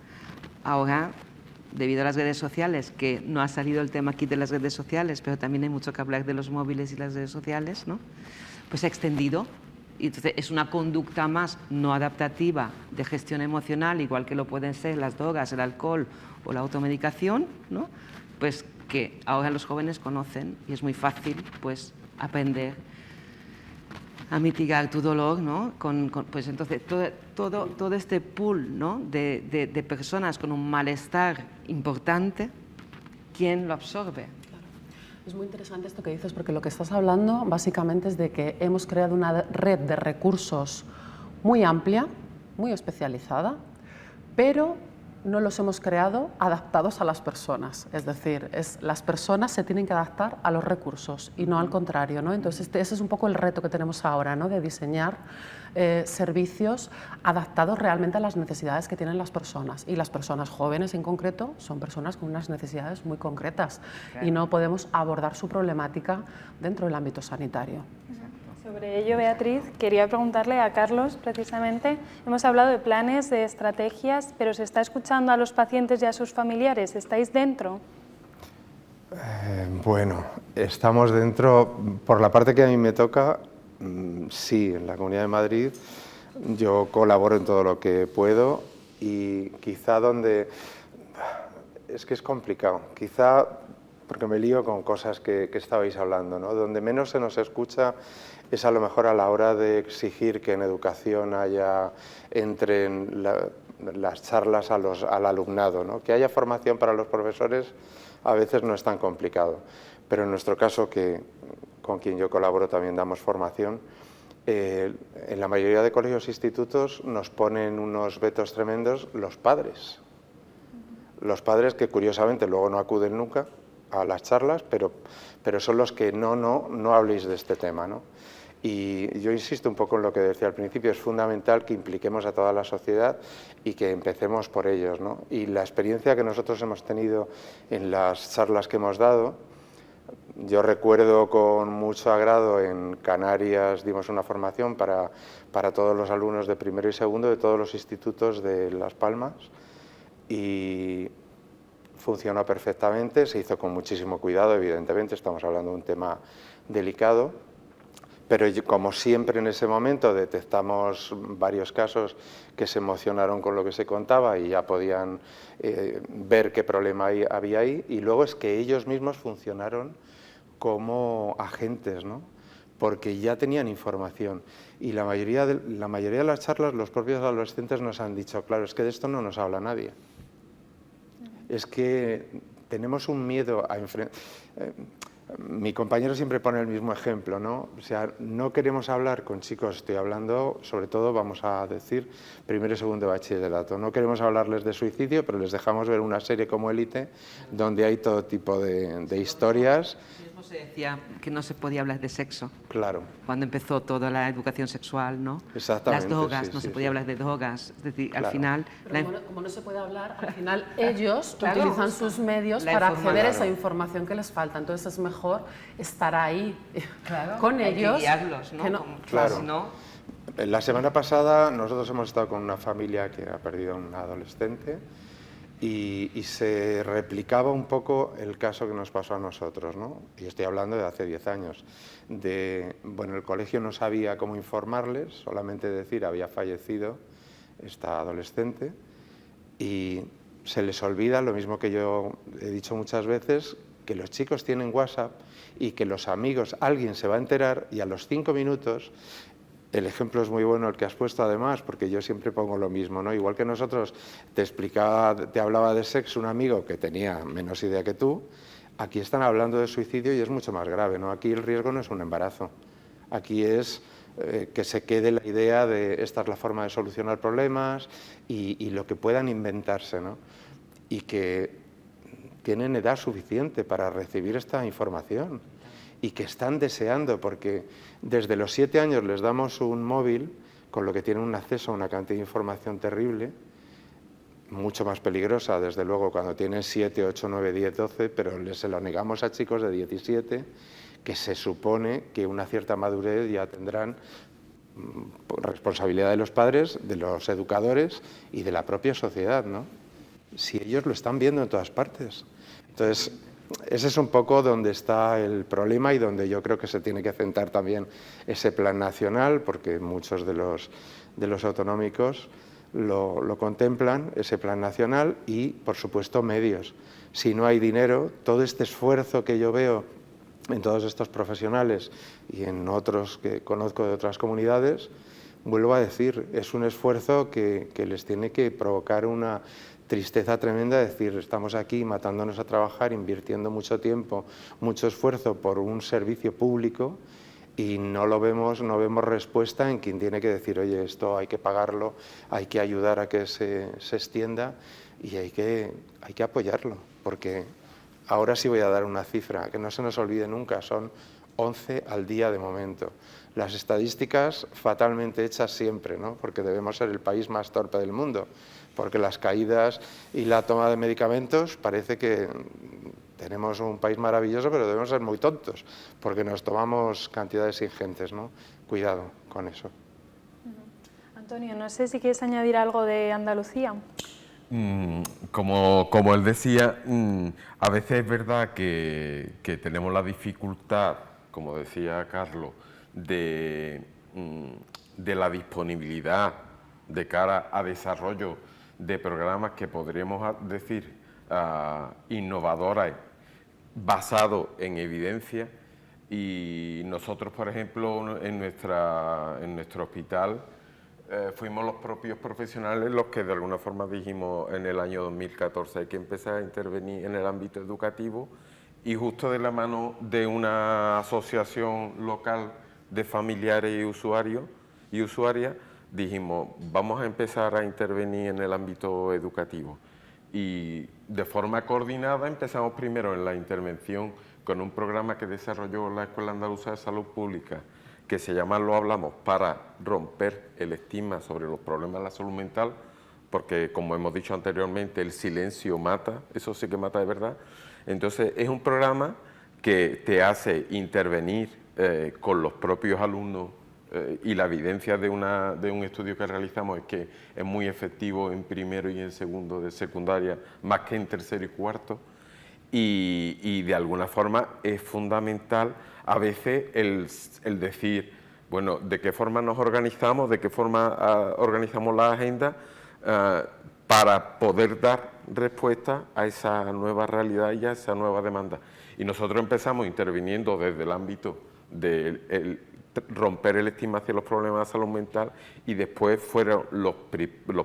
ahora, debido a las redes sociales, que no ha salido el tema aquí de las redes sociales, pero también hay mucho que hablar de los móviles y las redes sociales, ¿no? Pues se ha extendido. Y entonces es una conducta más no adaptativa de gestión emocional, igual que lo pueden ser las drogas, el alcohol o la automedicación, ¿no? Pues que ahora los jóvenes conocen y es muy fácil pues aprender a mitigar tu dolor, ¿no? Pues entonces todo este pool, ¿no? de personas con un malestar importante, ¿quién lo absorbe? Es muy interesante esto que dices, porque lo que estás hablando básicamente es de que hemos creado una red de recursos muy amplia, muy especializada, pero no los hemos creado adaptados a las personas. Es decir, las personas se tienen que adaptar a los recursos y no al contrario, ¿no? Entonces, ese es un poco el reto que tenemos ahora, ¿no? De diseñar servicios adaptados realmente a las necesidades que tienen las personas. Y las personas jóvenes en concreto son personas con unas necesidades muy concretas, claro, y no podemos abordar su problemática dentro del ámbito sanitario. Sobre ello, Beatriz, quería preguntarle a Carlos, precisamente, hemos hablado de planes, de estrategias, pero ¿se está escuchando a los pacientes y a sus familiares? ¿Estáis dentro? Bueno, estamos dentro, por la parte que a mí me toca, sí, en la Comunidad de Madrid yo colaboro en todo lo que puedo y quizá donde, es que es complicado, quizá porque me lío con cosas que estabais hablando, ¿no? Donde menos se nos escucha es a lo mejor a la hora de exigir que en educación entren las charlas al alumnado, ¿no? Que haya formación para los profesores a veces no es tan complicado, pero en nuestro caso, con quien yo colaboro también damos formación, en la mayoría de colegios e institutos nos ponen unos vetos tremendos los padres que curiosamente luego no acuden nunca a las charlas, pero son los que no habléis de este tema, ¿no? Y yo insisto un poco en lo que decía al principio, es fundamental que impliquemos a toda la sociedad y que empecemos por ellos, ¿no? Y la experiencia que nosotros hemos tenido en las charlas que hemos dado, yo recuerdo con mucho agrado en Canarias dimos una formación para todos los alumnos de primero y segundo de todos los institutos de Las Palmas y funcionó perfectamente, se hizo con muchísimo cuidado, evidentemente estamos hablando de un tema delicado, pero como siempre en ese momento detectamos varios casos que se emocionaron con lo que se contaba y ya podían ver qué problema había ahí, y luego es que ellos mismos funcionaron como agentes, ¿no? Porque ya tenían información y la mayoría de las charlas los propios adolescentes nos han dicho, claro, es que de esto no nos habla nadie. Es que tenemos un miedo a enfrentar. Mi compañero siempre pone el mismo ejemplo, ¿no? O sea, no queremos hablar con chicos, estoy hablando, sobre todo, vamos a decir, primero y segundo de bachillerato. No queremos hablarles de suicidio, pero les dejamos ver una serie como Élite, donde hay todo tipo de historias. Mismo se decía que no se podía hablar de sexo. Claro. Cuando empezó toda la educación sexual, ¿no? Exactamente. Las drogas, sí, no sí, se podía hablar de drogas. Es decir, claro. Al final... Pero como no se puede hablar, al final ellos utilizan sus medios para acceder a esa información que les falta. Entonces es mejor estar ahí con ellos. Hay que guiarlos, ¿no? Que no. Claro. Si no... La semana pasada nosotros hemos estado con una familia que ha perdido a un adolescente y se replicaba un poco el caso que nos pasó a nosotros, ¿no? Y estoy hablando de hace 10 años. Bueno, el colegio no sabía cómo informarles, solamente decir había fallecido esta adolescente y se les olvida, lo mismo que yo he dicho muchas veces, que los chicos tienen WhatsApp y que los amigos, alguien se va a enterar y a los 5 minutos, el ejemplo es muy bueno el que has puesto además, porque yo siempre pongo lo mismo, ¿no? Igual que nosotros te hablaba de sexo un amigo que tenía menos idea que tú, aquí están hablando de suicidio y es mucho más grave, ¿no? Aquí el riesgo no es un embarazo, aquí es que se quede la idea de esta es la forma de solucionar problemas y lo que puedan inventarse, ¿no? Y que tienen edad suficiente para recibir esta información y que están deseando, porque desde los 7 años les damos un móvil, con lo que tienen un acceso a una cantidad de información terrible, mucho más peligrosa, desde luego, cuando tienen 7, 8, 9, 10, 12, pero se lo negamos a chicos de 17, que se supone que una cierta madurez ya tendrán responsabilidad de los padres, de los educadores y de la propia sociedad, ¿no? Si ellos lo están viendo en todas partes. Entonces, ese es un poco donde está el problema y donde yo creo que se tiene que centrar también ese plan nacional, porque muchos de los autonómicos lo contemplan, ese plan nacional, y, por supuesto, medios. Si no hay dinero, todo este esfuerzo que yo veo en todos estos profesionales y en otros que conozco de otras comunidades, vuelvo a decir, es un esfuerzo que les tiene que provocar una tristeza tremenda, decir, estamos aquí matándonos a trabajar, invirtiendo mucho tiempo, mucho esfuerzo por un servicio público y no vemos respuesta en quien tiene que decir, oye, esto hay que pagarlo, hay que ayudar a que se extienda y hay que apoyarlo, porque ahora sí voy a dar una cifra, que no se nos olvide nunca, son 11 al día de momento. Las estadísticas fatalmente hechas siempre, ¿no? Porque debemos ser el país más torpe del mundo, porque las caídas y la toma de medicamentos parece que tenemos un país maravilloso, pero debemos ser muy tontos, porque nos tomamos cantidades ingentes, ¿no? Cuidado con eso. Antonio, no sé si quieres añadir algo de Andalucía. Como él decía, a veces es verdad que tenemos la dificultad, como decía Carlos, de la disponibilidad de cara a desarrollo de programas que podríamos decir innovadores, basados en evidencia. Y nosotros, por ejemplo, en nuestro hospital, fuimos los propios profesionales los que de alguna forma dijimos en el año 2014 hay que empezar a intervenir en el ámbito educativo, y justo de la mano de una asociación local de familiares y usuarios y usuarias dijimos vamos a empezar a intervenir en el ámbito educativo, y de forma coordinada empezamos primero en la intervención con un programa que desarrolló la Escuela Andaluza de Salud Pública, que se llama Lo Hablamos, para romper el estigma sobre los problemas de la salud mental, porque, como hemos dicho anteriormente, el silencio mata, eso sí que mata de verdad. Entonces, es un programa que te hace intervenir con los propios alumnos, y la evidencia de un estudio que realizamos es que es muy efectivo en primero y en segundo de secundaria, más que en tercero y cuarto, y de alguna forma es fundamental a veces el decir, bueno, de qué forma nos organizamos, de qué forma organizamos la agenda para poder dar respuesta a esa nueva realidad y a esa nueva demanda. Y nosotros empezamos interviniendo desde el ámbito de romper el estigma hacia los problemas de salud mental, y después fueron los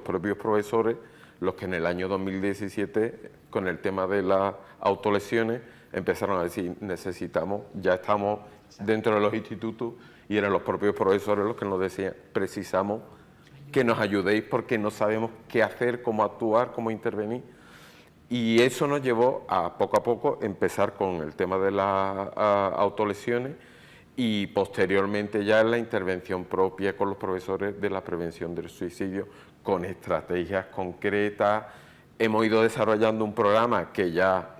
propios profesores los que en el año 2017, con el tema de las autolesiones, empezaron a decir, ya estamos dentro de los institutos, y eran los propios profesores los que nos decían, precisamos que nos ayudéis porque no sabemos qué hacer, cómo actuar, cómo intervenir. Y eso nos llevó a poco empezar con el tema de las autolesiones, y posteriormente ya en la intervención propia con los profesores de la prevención del suicidio, con estrategias concretas. Hemos ido desarrollando un programa que ya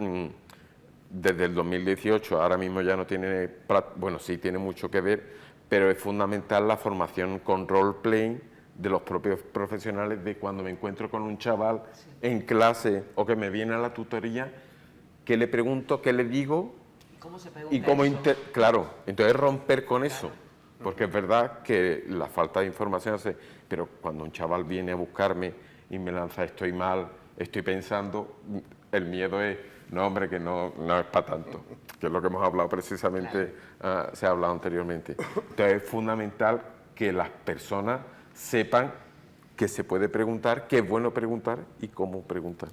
desde el 2018, ahora mismo ya no tiene, bueno, sí tiene mucho que ver, pero es fundamental la formación con role-playing de los propios profesionales, de cuando me encuentro con un chaval en clase o que me viene a la tutoría, ¿qué le pregunto, qué le digo? ¿Cómo se pregunta Y cómo eso? claro, entonces romper con eso, porque es verdad que la falta de información hace, pero cuando un chaval viene a buscarme y me lanza estoy mal, estoy pensando, el miedo es, no hombre, que no es para tanto, que es lo que hemos hablado precisamente, se ha hablado anteriormente. Entonces es fundamental que las personas sepan que se puede preguntar, que es bueno preguntar y cómo preguntar.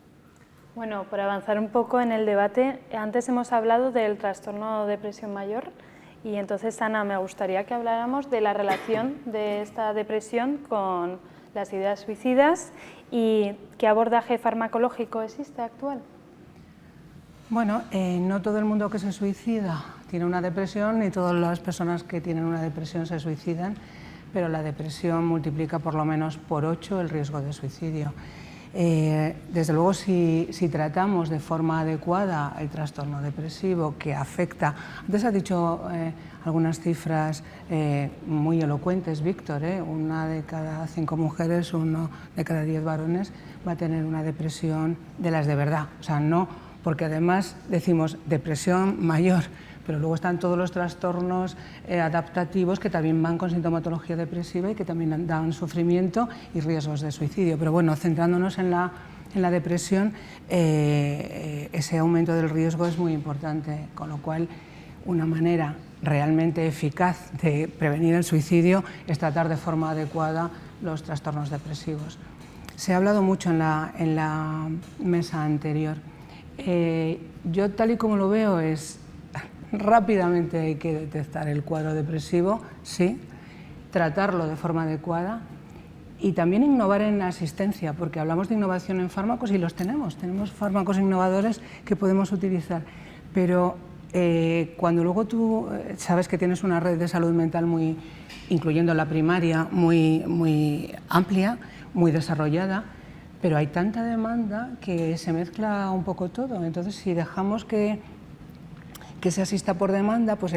Bueno, por avanzar un poco en el debate, antes hemos hablado del trastorno de depresión mayor, y entonces, Ana, me gustaría que habláramos de la relación de esta depresión con las ideas suicidas y qué abordaje farmacológico existe actual. Bueno, no todo el mundo que se suicida tiene una depresión, ni todas las personas que tienen una depresión se suicidan, pero la depresión multiplica por lo menos por 8 el riesgo de suicidio. Desde luego, si tratamos de forma adecuada el trastorno depresivo que afecta, antes has dicho algunas cifras muy elocuentes, Víctor, 1 de cada 5 mujeres, 1 de cada 10 varones va a tener una depresión de las de verdad, o sea, no, porque además decimos depresión mayor, pero luego están todos los trastornos adaptativos que también van con sintomatología depresiva y que también dan sufrimiento y riesgos de suicidio. Pero bueno, centrándonos en la depresión, ese aumento del riesgo es muy importante, con lo cual una manera realmente eficaz de prevenir el suicidio es tratar de forma adecuada los trastornos depresivos. Se ha hablado mucho en la mesa anterior. Yo tal y como lo veo es rápidamente hay que detectar el cuadro depresivo, sí, tratarlo de forma adecuada y también innovar en la asistencia, porque hablamos de innovación en fármacos y los tenemos fármacos innovadores que podemos utilizar, pero cuando luego tú sabes que tienes una red de salud mental incluyendo la primaria, muy amplia, muy desarrollada, pero hay tanta demanda que se mezcla un poco todo. Entonces, si dejamos que se asista por demanda, pues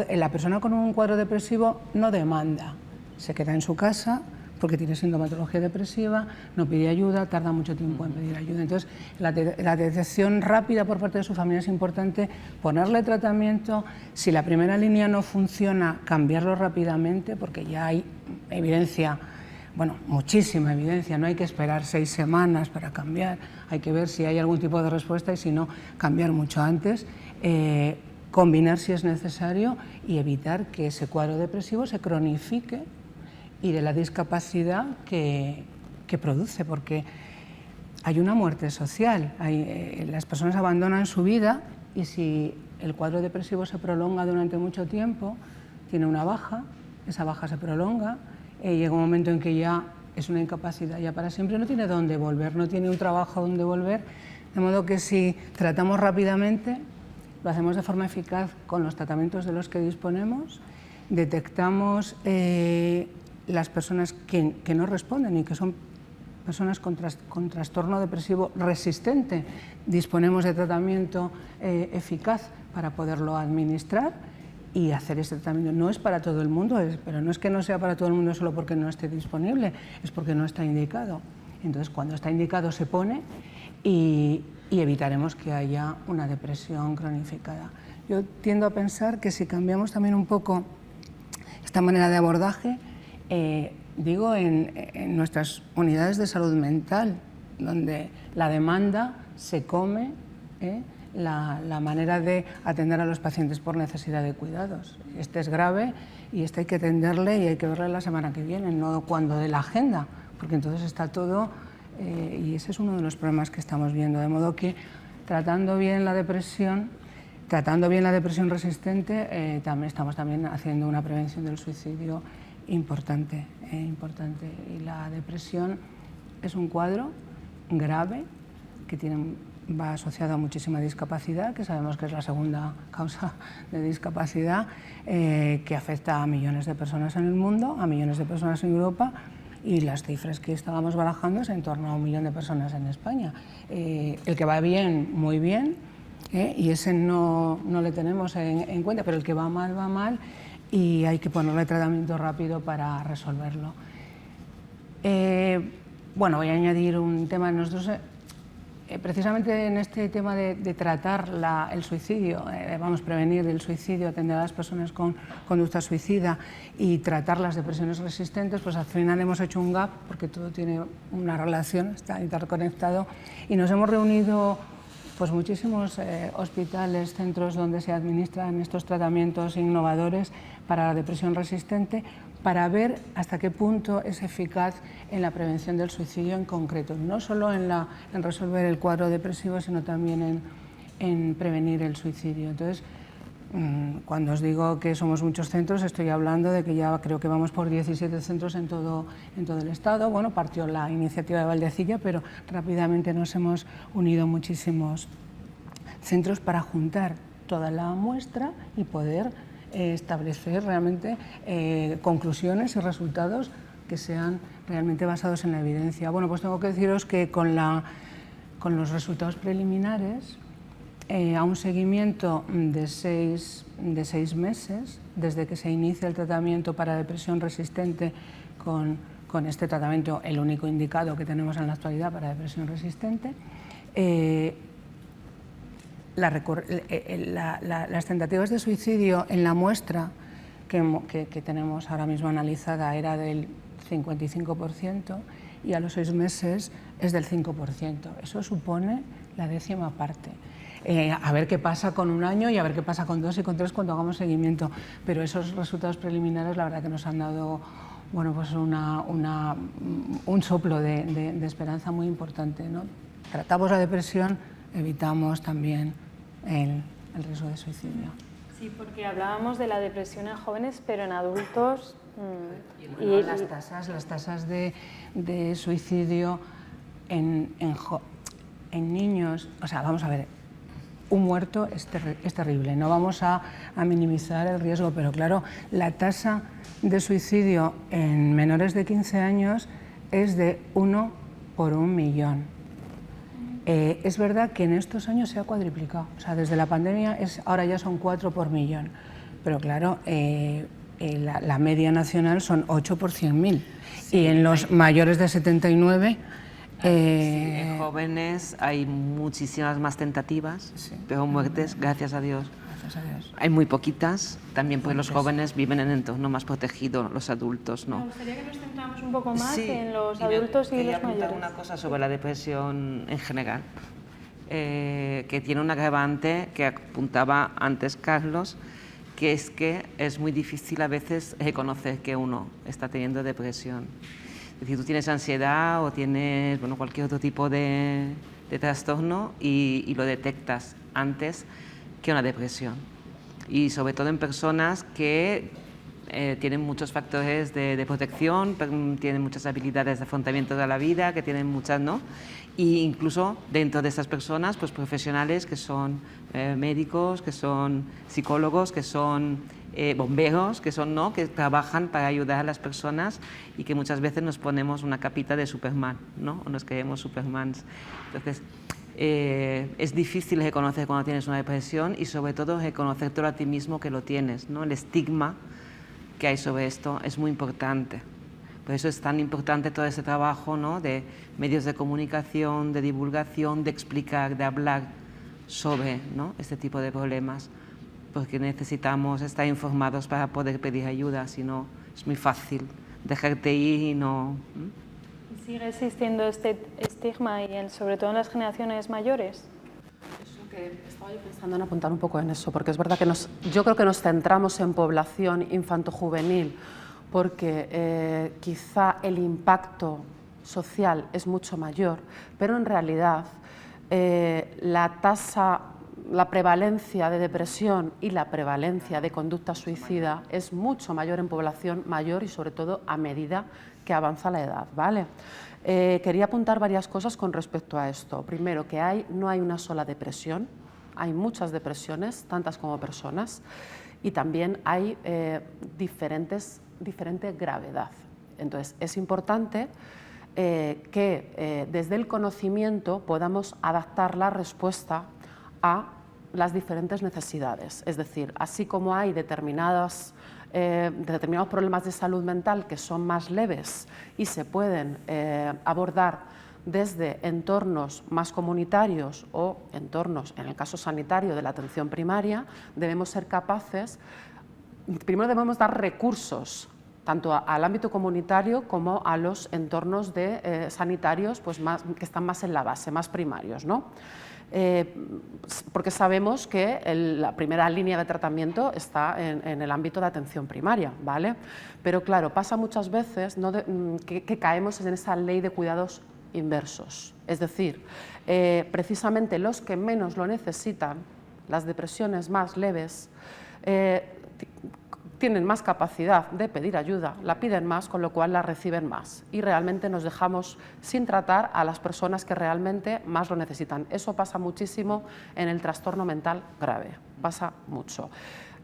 la persona con un cuadro depresivo no demanda, se queda en su casa porque tiene sintomatología depresiva, no pide ayuda, tarda mucho tiempo en pedir ayuda. Entonces, la detección rápida por parte de su familia es importante, ponerle tratamiento, si la primera línea no funciona, cambiarlo rápidamente, porque ya hay evidencia, bueno, muchísima evidencia, no hay que esperar 6 semanas para cambiar, hay que ver si hay algún tipo de respuesta y si no, cambiar mucho antes. Combinar si es necesario y evitar que ese cuadro depresivo se cronifique y de la discapacidad que produce, porque hay una muerte social, las personas abandonan su vida y si el cuadro depresivo se prolonga durante mucho tiempo, tiene una baja, esa baja se prolonga, llega un momento en que ya es una incapacidad ya para siempre, no tiene dónde volver, no tiene un trabajo donde volver, de modo que si tratamos rápidamente, lo hacemos de forma eficaz con los tratamientos de los que disponemos, detectamos las personas que no responden y que son personas con trastorno depresivo resistente, disponemos de tratamiento eficaz para poderlo administrar y hacer ese tratamiento. No es para todo el mundo, pero no es que no sea para todo el mundo solo porque no esté disponible, es porque no está indicado. Entonces, cuando está indicado se pone y evitaremos que haya una depresión cronificada. Yo tiendo a pensar que si cambiamos también un poco esta manera de abordaje, digo en nuestras unidades de salud mental, donde la demanda se come la manera de atender a los pacientes por necesidad de cuidados. Este es grave y este hay que atenderle y hay que verle la semana que viene, no cuando de la agenda, porque entonces está todo... y ese es uno de los problemas que estamos viendo, de modo que tratando bien la depresión resistente, también estamos haciendo una prevención del suicidio importante. Y la depresión es un cuadro grave que va asociado a muchísima discapacidad, que sabemos que es la segunda causa de discapacidad, que afecta a millones de personas en el mundo, a millones de personas en Europa, y las cifras que estábamos barajando es en torno a 1 millón de personas en España. El que va bien, muy bien, y ese no le tenemos en cuenta, pero el que va mal, y hay que ponerle tratamiento rápido para resolverlo. Bueno, voy a añadir un tema. Nosotros, precisamente en este tema de tratar el suicidio, prevenir el suicidio, atender a las personas con conducta suicida y tratar las depresiones resistentes, pues al final hemos hecho un gap, porque todo tiene una relación, está interconectado, y nos hemos reunido pues muchísimos hospitales, centros donde se administran estos tratamientos innovadores para la depresión resistente, para ver hasta qué punto es eficaz en la prevención del suicidio en concreto, no solo en resolver el cuadro depresivo, sino también en prevenir el suicidio. Entonces, cuando os digo que somos muchos centros, estoy hablando de que ya creo que vamos por 17 centros en todo el Estado. Bueno, partió la iniciativa de Valdecilla, pero rápidamente nos hemos unido muchísimos centros para juntar toda la muestra y poder establecer realmente conclusiones y resultados que sean realmente basados en la evidencia. Bueno, pues tengo que deciros que con los resultados preliminares, a un seguimiento de seis meses, desde que se inicia el tratamiento para depresión resistente con este tratamiento, el único indicado que tenemos en la actualidad para depresión resistente, las tentativas de suicidio en la muestra que tenemos ahora mismo analizada era del 55% y a los 6 meses es del 5%. Eso supone la 10ª parte. A ver qué pasa con 1 año y a ver qué pasa con 2 y con 3 cuando hagamos seguimiento. Pero esos resultados preliminares, la verdad que nos han dado, bueno, pues un soplo de esperanza muy importante, ¿no? Tratamos la depresión, evitamos también el riesgo de suicidio. Sí, porque hablábamos de la depresión en jóvenes, pero en adultos... Y las tasas de suicidio en niños, o sea, vamos a ver, un muerto es terrible, no vamos a minimizar el riesgo, pero claro, la tasa de suicidio en menores de 15 años es de 1 por 1.000.000. Es verdad que en estos años se ha cuadriplicado, o sea, desde la pandemia ahora ya son 4 por 1.000.000, pero claro, la media nacional son 8 por 100.000, sí, y en los mayores de 79... en jóvenes hay muchísimas más tentativas, sí, pero muertes, gracias a Dios. Gracias a Dios. Hay muy poquitas, también porque los jóvenes viven en un entorno más protegido, los adultos no. Me gustaría que nos centramos un poco más, sí, en los adultos y los mayores. Quería contar una cosa sobre la depresión en general, que tiene un agravante que apuntaba antes Carlos, que es que es muy difícil a veces reconocer que uno está teniendo depresión. Es decir, tú tienes ansiedad o tienes, bueno, cualquier otro tipo de trastorno y lo detectas antes que una depresión. Y sobre todo en personas que tienen muchos factores de protección, tienen muchas habilidades de afrontamiento de la vida, que tienen muchas, ¿no? Y incluso dentro de estas personas, pues profesionales que son médicos, que son psicólogos, que son bomberos, que son, ¿no?, que trabajan para ayudar a las personas y que muchas veces nos ponemos una capita de Superman, ¿no?, o nos creemos Supermans. Entonces, es difícil reconocer cuando tienes una depresión y sobre todo reconocértelo a ti mismo que lo tienes, ¿no? El estigma que hay sobre esto es muy importante. Por eso es tan importante todo ese trabajo, ¿no?, de medios de comunicación, de divulgación, de explicar, de hablar sobre, ¿no?, este tipo de problemas, porque necesitamos estar informados para poder pedir ayuda, si no es muy fácil dejarte ir y no... ¿Sigue existiendo este estigma y sobre todo en las generaciones mayores? Es lo que estaba yo pensando en apuntar un poco en eso, porque es verdad que yo creo que nos centramos en población infanto-juvenil, porque quizá el impacto social es mucho mayor, pero en realidad la prevalencia de depresión y la prevalencia de conducta suicida es mucho mayor en población mayor y sobre todo a medida que avanza la edad, ¿vale? Quería apuntar varias cosas con respecto a esto. Primero, que no hay una sola depresión, hay muchas depresiones, tantas como personas, y también hay diferente gravedad. Entonces, es importante que desde el conocimiento podamos adaptar la respuesta a las diferentes necesidades. Es decir, así como hay determinados problemas de salud mental que son más leves y se pueden abordar desde entornos más comunitarios o entornos, en el caso sanitario, de la atención primaria, debemos ser capaces, primero debemos dar recursos tanto al ámbito comunitario como a los entornos sanitarios, pues que están más en la base, más primarios, ¿no? Porque sabemos que la primera línea de tratamiento está en el ámbito de atención primaria, ¿vale? Pero claro, pasa muchas veces, ¿no?, que caemos en esa ley de cuidados inversos, es decir, precisamente los que menos lo necesitan, las depresiones más leves, tienen más capacidad de pedir ayuda, la piden más, con lo cual la reciben más. Y realmente nos dejamos sin tratar a las personas que realmente más lo necesitan. Eso pasa muchísimo en el trastorno mental grave, pasa mucho.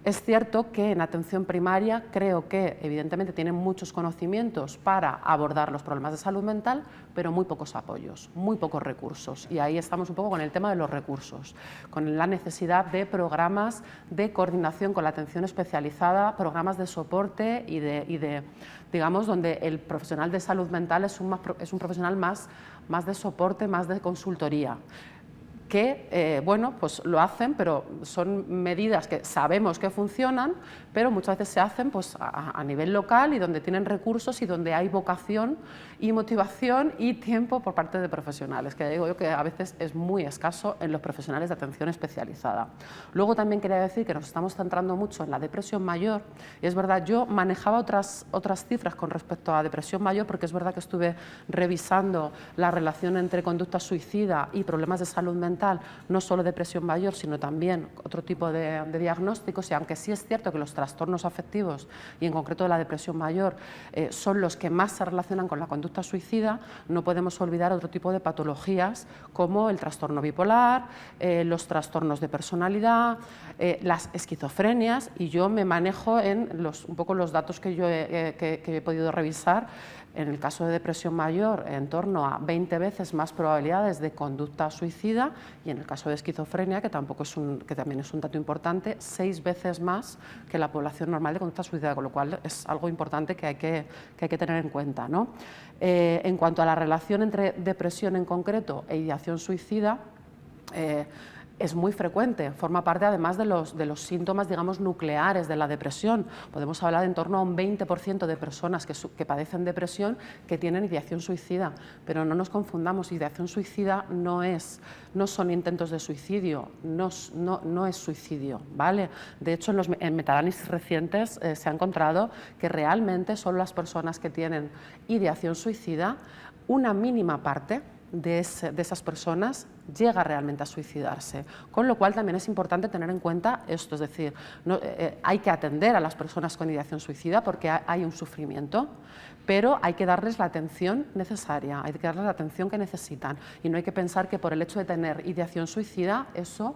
Es cierto que en atención primaria creo que evidentemente tienen muchos conocimientos para abordar los problemas de salud mental, pero muy pocos apoyos, muy pocos recursos. Y ahí estamos un poco con el tema de los recursos, con la necesidad de programas de coordinación con la atención especializada, programas de soporte y de digamos, donde el profesional de salud mental es un profesional más de soporte, más de consultoría, que bueno, pues lo hacen, pero son medidas que sabemos que funcionan, pero muchas veces se hacen pues, a nivel local y donde tienen recursos y donde hay vocación y motivación y tiempo por parte de profesionales, que digo yo que a veces es muy escaso en los profesionales de atención especializada. Luego también quería decir que nos estamos centrando mucho en la depresión mayor, y es verdad, yo manejaba otras cifras con respecto a depresión mayor, porque es verdad que estuve revisando la relación entre conducta suicida y problemas de salud mental, no solo depresión mayor, sino también otro tipo de diagnósticos, y aunque sí es cierto que los trastornos afectivos, y en concreto la depresión mayor, son los que más se relacionan con la conducta suicida, no podemos olvidar otro tipo de patologías como el trastorno bipolar, los trastornos de personalidad, las esquizofrenias, y yo me manejo en un poco los datos que yo he podido revisar. En el caso de depresión mayor, en torno a 20 veces más probabilidades de conducta suicida, y en el caso de esquizofrenia, que también es un dato importante, 6 veces más que la población normal de conducta suicida, con lo cual es algo importante que hay que tener en cuenta, ¿no? En cuanto a la relación entre depresión en concreto e ideación suicida, es muy frecuente, forma parte además de los síntomas, digamos, nucleares de la depresión. Podemos hablar de en torno a un 20% de personas que padecen depresión que tienen ideación suicida, pero no nos confundamos, ideación suicida no son intentos de suicidio, no es suicidio, ¿vale? De hecho, en metaanálisis recientes se ha encontrado que realmente son las personas que tienen ideación suicida, una mínima parte de esas personas llega realmente a suicidarse, con lo cual también es importante tener en cuenta esto, es decir, hay que atender a las personas con ideación suicida porque hay un sufrimiento, pero hay que darles la atención necesaria, hay que darles la atención que necesitan, y no hay que pensar que por el hecho de tener ideación suicida eso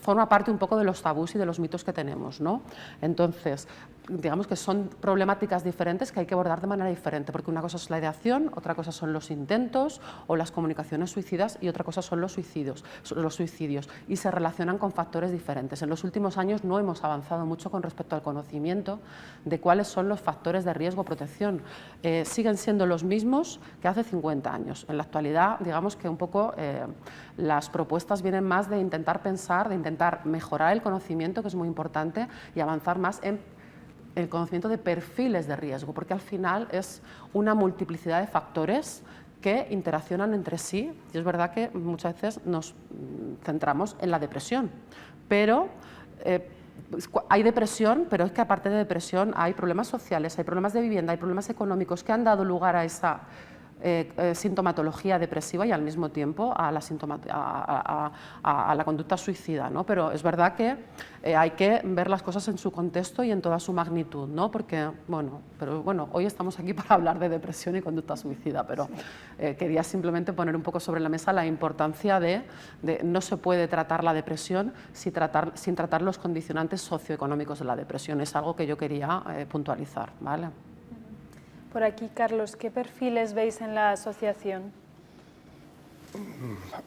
forma parte un poco de los tabús y de los mitos que tenemos, ¿no? Entonces, digamos que son problemáticas diferentes que hay que abordar de manera diferente, porque una cosa es la ideación, otra cosa son los intentos o las comunicaciones suicidas, y otra cosa son los suicidios, y se relacionan con factores diferentes. En los últimos años no hemos avanzado mucho con respecto al conocimiento de cuáles son los factores de riesgo o protección. Siguen siendo los mismos que hace 50 años. En la actualidad, digamos que un poco las propuestas vienen más de intentar pensar, de intentar mejorar el conocimiento, que es muy importante, y avanzar más en el conocimiento de perfiles de riesgo, porque al final es una multiplicidad de factores que interaccionan entre sí, y es verdad que muchas veces nos centramos en la depresión, pero hay depresión, pero es que aparte de depresión hay problemas sociales, hay problemas de vivienda, hay problemas económicos que han dado lugar a esa sintomatología depresiva y al mismo tiempo a la conducta suicida, ¿no? Pero es verdad que hay que ver las cosas en su contexto y en toda su magnitud, ¿no? Porque, bueno, hoy estamos aquí para hablar de depresión y conducta suicida, pero quería simplemente poner un poco sobre la mesa la importancia de no se puede tratar la depresión sin tratar los condicionantes socioeconómicos de la depresión. Es algo que yo quería puntualizar, ¿vale? Por aquí, Carlos, ¿qué perfiles veis en la asociación?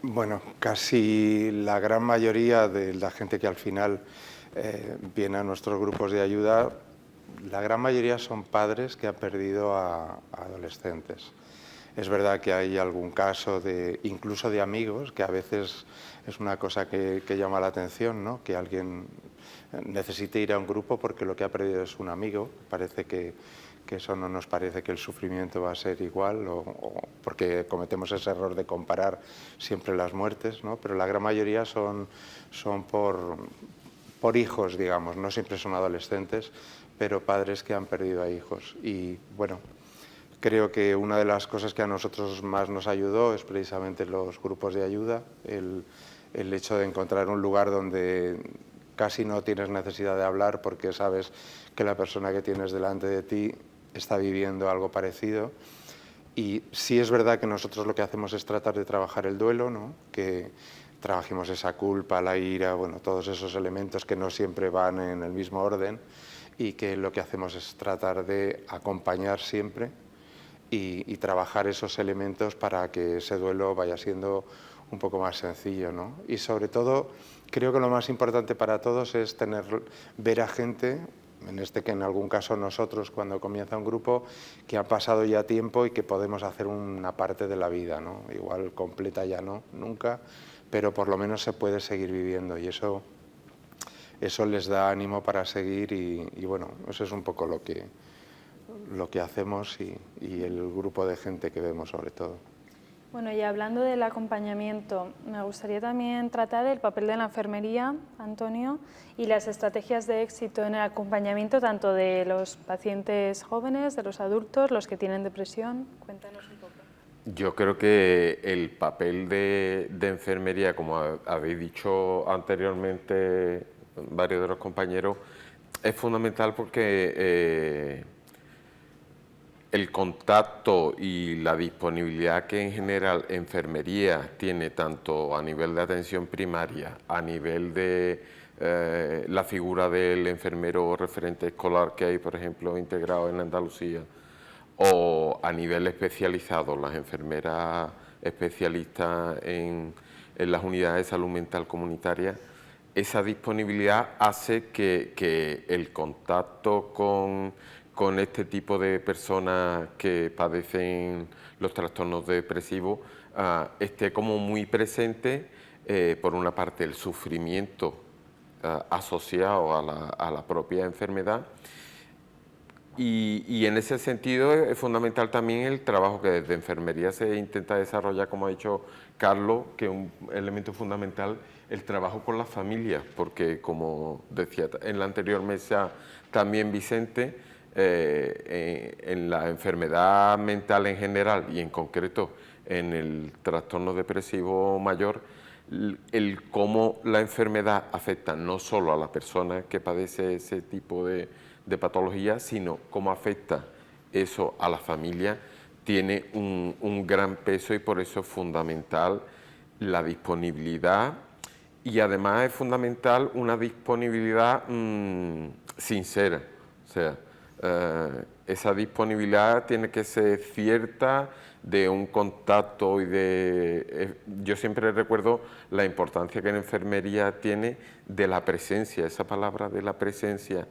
Bueno, casi la gran mayoría de la gente que al final viene a nuestros grupos de ayuda, la gran mayoría son padres que han perdido a adolescentes. Es verdad que hay algún caso incluso de amigos, que a veces es una cosa que llama la atención, ¿no? Que alguien necesite ir a un grupo porque lo que ha perdido es un amigo. Parece que eso no nos parece que el sufrimiento va a ser igual, o porque cometemos ese error de comparar siempre las muertes, ¿no? Pero la gran mayoría son por hijos, digamos, no siempre son adolescentes, pero padres que han perdido a hijos. Y bueno, creo que una de las cosas que a nosotros más nos ayudó es precisamente los grupos de ayuda, el hecho de encontrar un lugar donde casi no tienes necesidad de hablar porque sabes que la persona que tienes delante de ti está viviendo algo parecido. Y sí es verdad que nosotros lo que hacemos es tratar de trabajar el duelo, ¿no? Que trabajemos esa culpa, la ira, bueno, todos esos elementos que no siempre van en el mismo orden, y que lo que hacemos es tratar de acompañar siempre y trabajar esos elementos para que ese duelo vaya siendo un poco más sencillo, ¿no? Y sobre todo, creo que lo más importante para todos es ver a gente, que en algún caso nosotros cuando comienza un grupo, que ha pasado ya tiempo y que podemos hacer una parte de la vida, ¿no? Igual completa ya no, nunca, pero por lo menos se puede seguir viviendo, y eso les da ánimo para seguir, y bueno, eso es un poco lo que hacemos y el grupo de gente que vemos sobre todo. Bueno, y hablando del acompañamiento, me gustaría también tratar el papel de la enfermería, Antonio, y las estrategias de éxito en el acompañamiento tanto de los pacientes jóvenes, de los adultos, los que tienen depresión. Cuéntanos un poco. Yo creo que el papel de enfermería, como habéis dicho anteriormente varios de los compañeros, es fundamental porque el contacto y la disponibilidad que en general enfermería tiene tanto a nivel de atención primaria, a nivel de la figura del enfermero referente escolar que hay, por ejemplo, integrado en Andalucía, o a nivel especializado, las enfermeras especialistas en las unidades de salud mental comunitaria, esa disponibilidad hace que el contacto con este tipo de personas que padecen los trastornos depresivos esté como muy presente, por una parte el sufrimiento asociado a la propia enfermedad, y en ese sentido es fundamental también el trabajo que desde enfermería se intenta desarrollar, como ha dicho Carlos, que es un elemento fundamental, el trabajo con las familias, porque como decía en la anterior mesa también Vicente, en la enfermedad mental en general y en concreto en el trastorno depresivo mayor, el cómo la enfermedad afecta no solo a la persona que padece ese tipo de patología, sino cómo afecta eso a la familia, tiene un gran peso, y por eso es fundamental la disponibilidad, y además es fundamental una disponibilidad sincera, o sea, esa disponibilidad tiene que ser cierta, de un contacto yo siempre recuerdo la importancia que en enfermería tiene de la presencia, esa palabra de la presencia,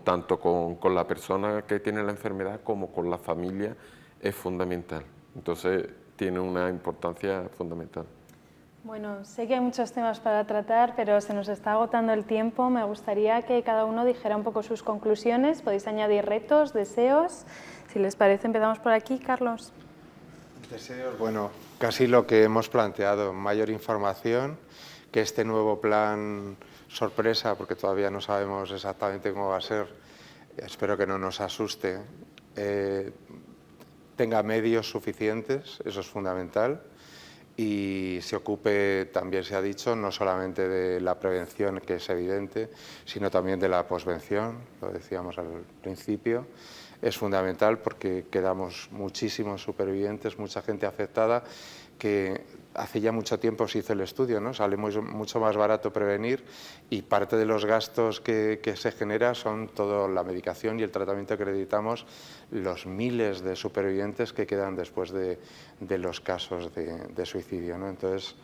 tanto con la persona que tiene la enfermedad como con la familia, es fundamental. Entonces tiene una importancia fundamental. Bueno, sé que hay muchos temas para tratar, pero se nos está agotando el tiempo. Me gustaría que cada uno dijera un poco sus conclusiones. Podéis añadir retos, deseos. Si les parece, empezamos por aquí. Carlos. Deseos, bueno, casi lo que hemos planteado, mayor información, que este nuevo plan sorpresa, porque todavía no sabemos exactamente cómo va a ser, espero que no nos asuste, tenga medios suficientes, eso es fundamental, y se ocupe, también se ha dicho, no solamente de la prevención, que es evidente, sino también de la posvención, lo decíamos al principio. Es fundamental porque quedamos muchísimos supervivientes, mucha gente afectada, que hace ya mucho tiempo se hizo el estudio, ¿no? Sale mucho más barato prevenir, y parte de los gastos que se genera son toda la medicación y el tratamiento que acreditamos, los miles de supervivientes que quedan después de los casos de suicidio, ¿no? Entonces,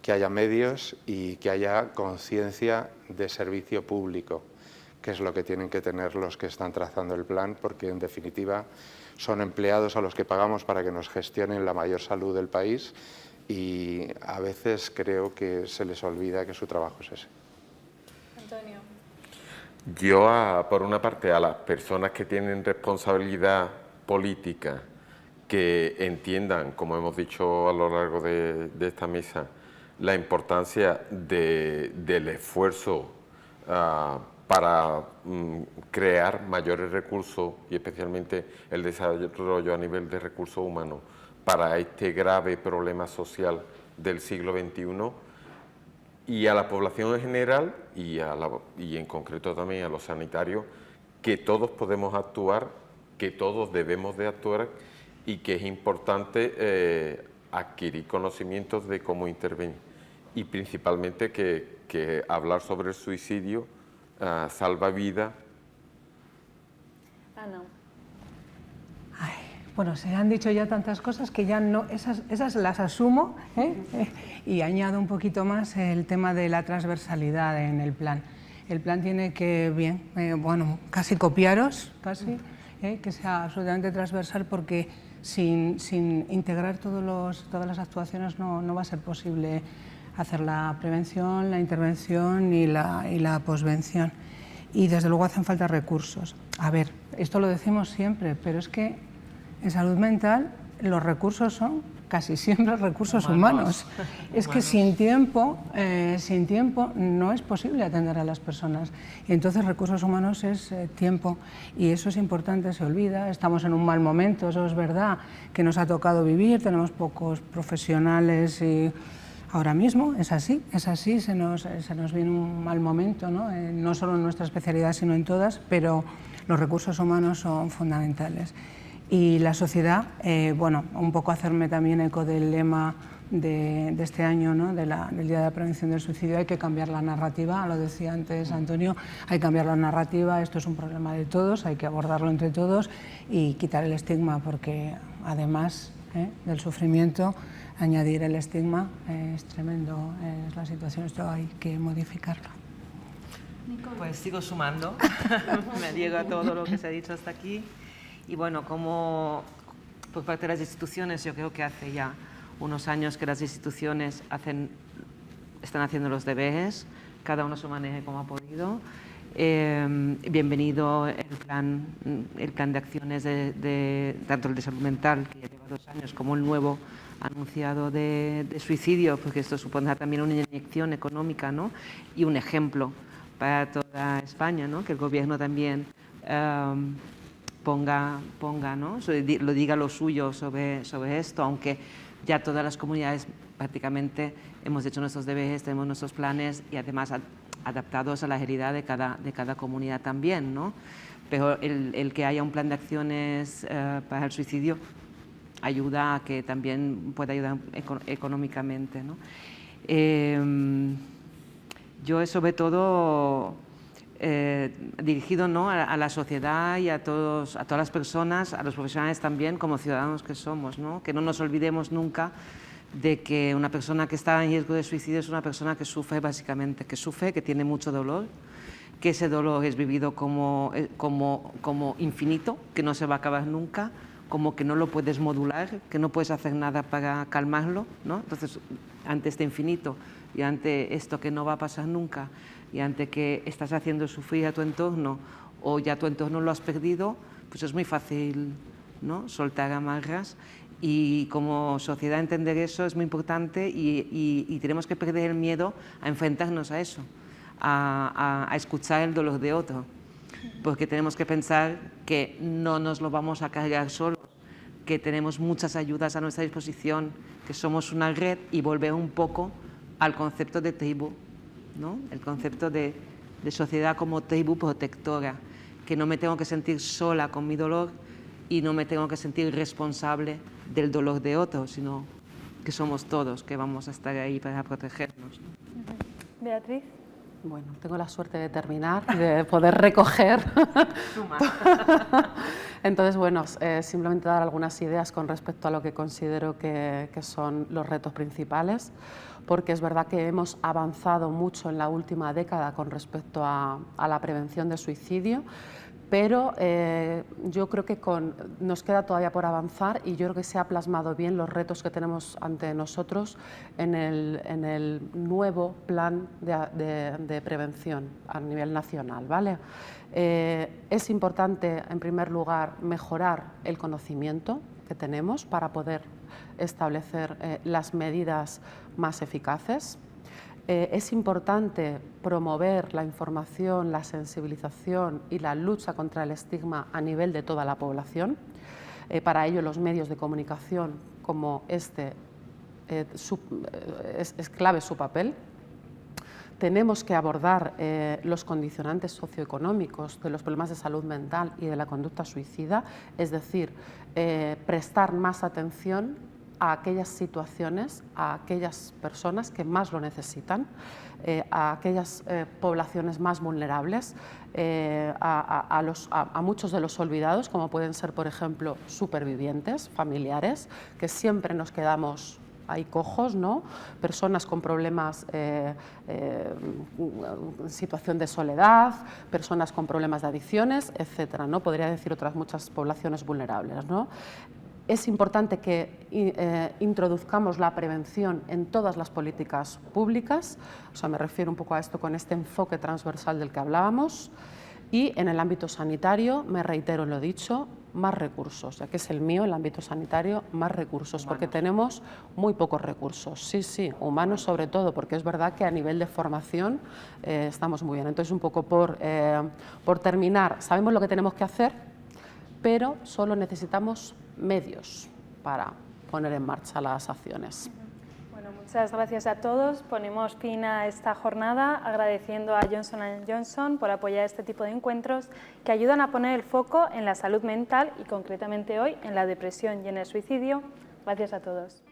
que haya medios y que haya conciencia de servicio público, que es lo que tienen que tener los que están trazando el plan, porque en definitiva son empleados a los que pagamos para que nos gestionen la mayor salud del país, y a veces creo que se les olvida que su trabajo es ese. Antonio. Yo, por una parte, a las personas que tienen responsabilidad política, que entiendan, como hemos dicho a lo largo de esta mesa, la importancia del esfuerzo para crear mayores recursos, y especialmente el desarrollo a nivel de recursos humanos para este grave problema social del siglo XXI, y a la población en general y en concreto también a los sanitarios, que todos podemos actuar, que todos debemos de actuar y que es importante adquirir conocimientos de cómo intervenir y principalmente que hablar sobre el suicidio salva vidas. Ana. Bueno, se han dicho ya tantas cosas que ya no, esas las asumo, y añado un poquito más el tema de la transversalidad en el plan. El plan tiene que, bueno, casi copiaros, que sea absolutamente transversal, porque sin integrar todas las actuaciones no va a ser posible hacer la prevención, la intervención y la posvención. Y desde luego hacen falta recursos. A ver, esto lo decimos siempre, pero es que en salud mental los recursos son casi siempre recursos humanos. Es que sin tiempo no es posible atender a las personas. Y entonces recursos humanos es tiempo, y eso es importante, se olvida. Estamos en un mal momento, eso es verdad, que nos ha tocado vivir, tenemos pocos profesionales y ahora mismo es así, se nos viene un mal momento, no solo en nuestra especialidad sino en todas, pero los recursos humanos son fundamentales. Y la sociedad, bueno, un poco hacerme también eco del lema de este año, del Día de la Prevención del Suicidio: hay que cambiar la narrativa, lo decía antes Antonio, hay que cambiar la narrativa, esto es un problema de todos, hay que abordarlo entre todos y quitar el estigma, porque además del sufrimiento, añadir el estigma es tremendo, es la situación, esto hay que modificarlo. Pues sigo sumando, me llega a todo lo que se ha dicho hasta aquí. Y bueno, como por parte de las instituciones, yo creo que hace ya unos años que las instituciones están haciendo los deberes, cada uno a su manera como ha podido. Bienvenido el plan de acciones tanto el de salud mental, que ya lleva 2 años, como el nuevo anunciado de suicidio, porque esto supondrá también una inyección económica, ¿no? Y un ejemplo para toda España, ¿no? Que el gobierno también ponga, ¿no? Lo diga lo suyo sobre esto, aunque ya todas las comunidades prácticamente hemos hecho nuestros deberes, tenemos nuestros planes y además adaptados a la realidad de cada comunidad también, ¿no? Pero el que haya un plan de acciones para el suicidio ayuda a que también pueda ayudar económicamente, ¿no? Yo sobre todo dirigido, ¿no? a la sociedad y a todas las personas, a los profesionales también, como ciudadanos que somos, ¿no? Que no nos olvidemos nunca de que una persona que está en riesgo de suicidio es una persona que sufre básicamente, que tiene mucho dolor, que ese dolor es vivido como infinito, que no se va a acabar nunca, como que no lo puedes modular, que no puedes hacer nada para calmarlo, ¿no? Entonces, ante este infinito y ante esto que no va a pasar nunca, y ante que estás haciendo sufrir a tu entorno o ya tu entorno lo has perdido, pues es muy fácil, ¿no? Soltar amarras, y como sociedad entender eso es muy importante, y tenemos que perder el miedo a enfrentarnos a eso, a escuchar el dolor de otro, porque tenemos que pensar que no nos lo vamos a cargar solos, que tenemos muchas ayudas a nuestra disposición, que somos una red, y volver un poco al concepto de tribu, ¿no? El concepto de sociedad como tribu protectora, que no me tengo que sentir sola con mi dolor y no me tengo que sentir responsable del dolor de otros, sino que somos todos, que vamos a estar ahí para protegernos, ¿no? Beatriz. Bueno, tengo la suerte de terminar y de poder recoger. Entonces, bueno, simplemente dar algunas ideas con respecto a lo que considero que son los retos principales, porque es verdad que hemos avanzado mucho en la última década con respecto a la prevención del suicidio, pero yo creo que nos queda todavía por avanzar, y yo creo que se ha plasmado bien los retos que tenemos ante nosotros en el nuevo plan de prevención a nivel nacional, ¿vale? Es importante, en primer lugar, mejorar el conocimiento que tenemos para poder establecer las medidas más eficaces. Es importante promover la información, la sensibilización y la lucha contra el estigma a nivel de toda la población. Para ello, los medios de comunicación como este es clave su papel. tenemos que abordar los condicionantes socioeconómicos de los problemas de salud mental y de la conducta suicida, es decir, prestar más atención a aquellas situaciones, a aquellas personas que más lo necesitan, a aquellas poblaciones más vulnerables, a muchos de los olvidados, como pueden ser, por ejemplo, supervivientes, familiares, que siempre nos quedamos ahí cojos, ¿no? Personas con problemas, situación de soledad, personas con problemas de adicciones, etcétera, ¿no? Podría decir otras muchas poblaciones vulnerables, ¿no? Es importante que introduzcamos la prevención en todas las políticas públicas, o sea, me refiero un poco a esto con este enfoque transversal del que hablábamos, y en el ámbito sanitario, me reitero en lo dicho, más recursos, ya que es el mío, el ámbito sanitario, más recursos, porque tenemos muy pocos recursos, sí, humanos sobre todo, porque es verdad que a nivel de formación estamos muy bien. Entonces, un poco por terminar, sabemos lo que tenemos que hacer, pero solo necesitamos medios para poner en marcha las acciones. Bueno, muchas gracias a todos. Ponemos fin a esta jornada agradeciendo a Johnson & Johnson por apoyar este tipo de encuentros que ayudan a poner el foco en la salud mental y concretamente hoy en la depresión y en el suicidio. Gracias a todos.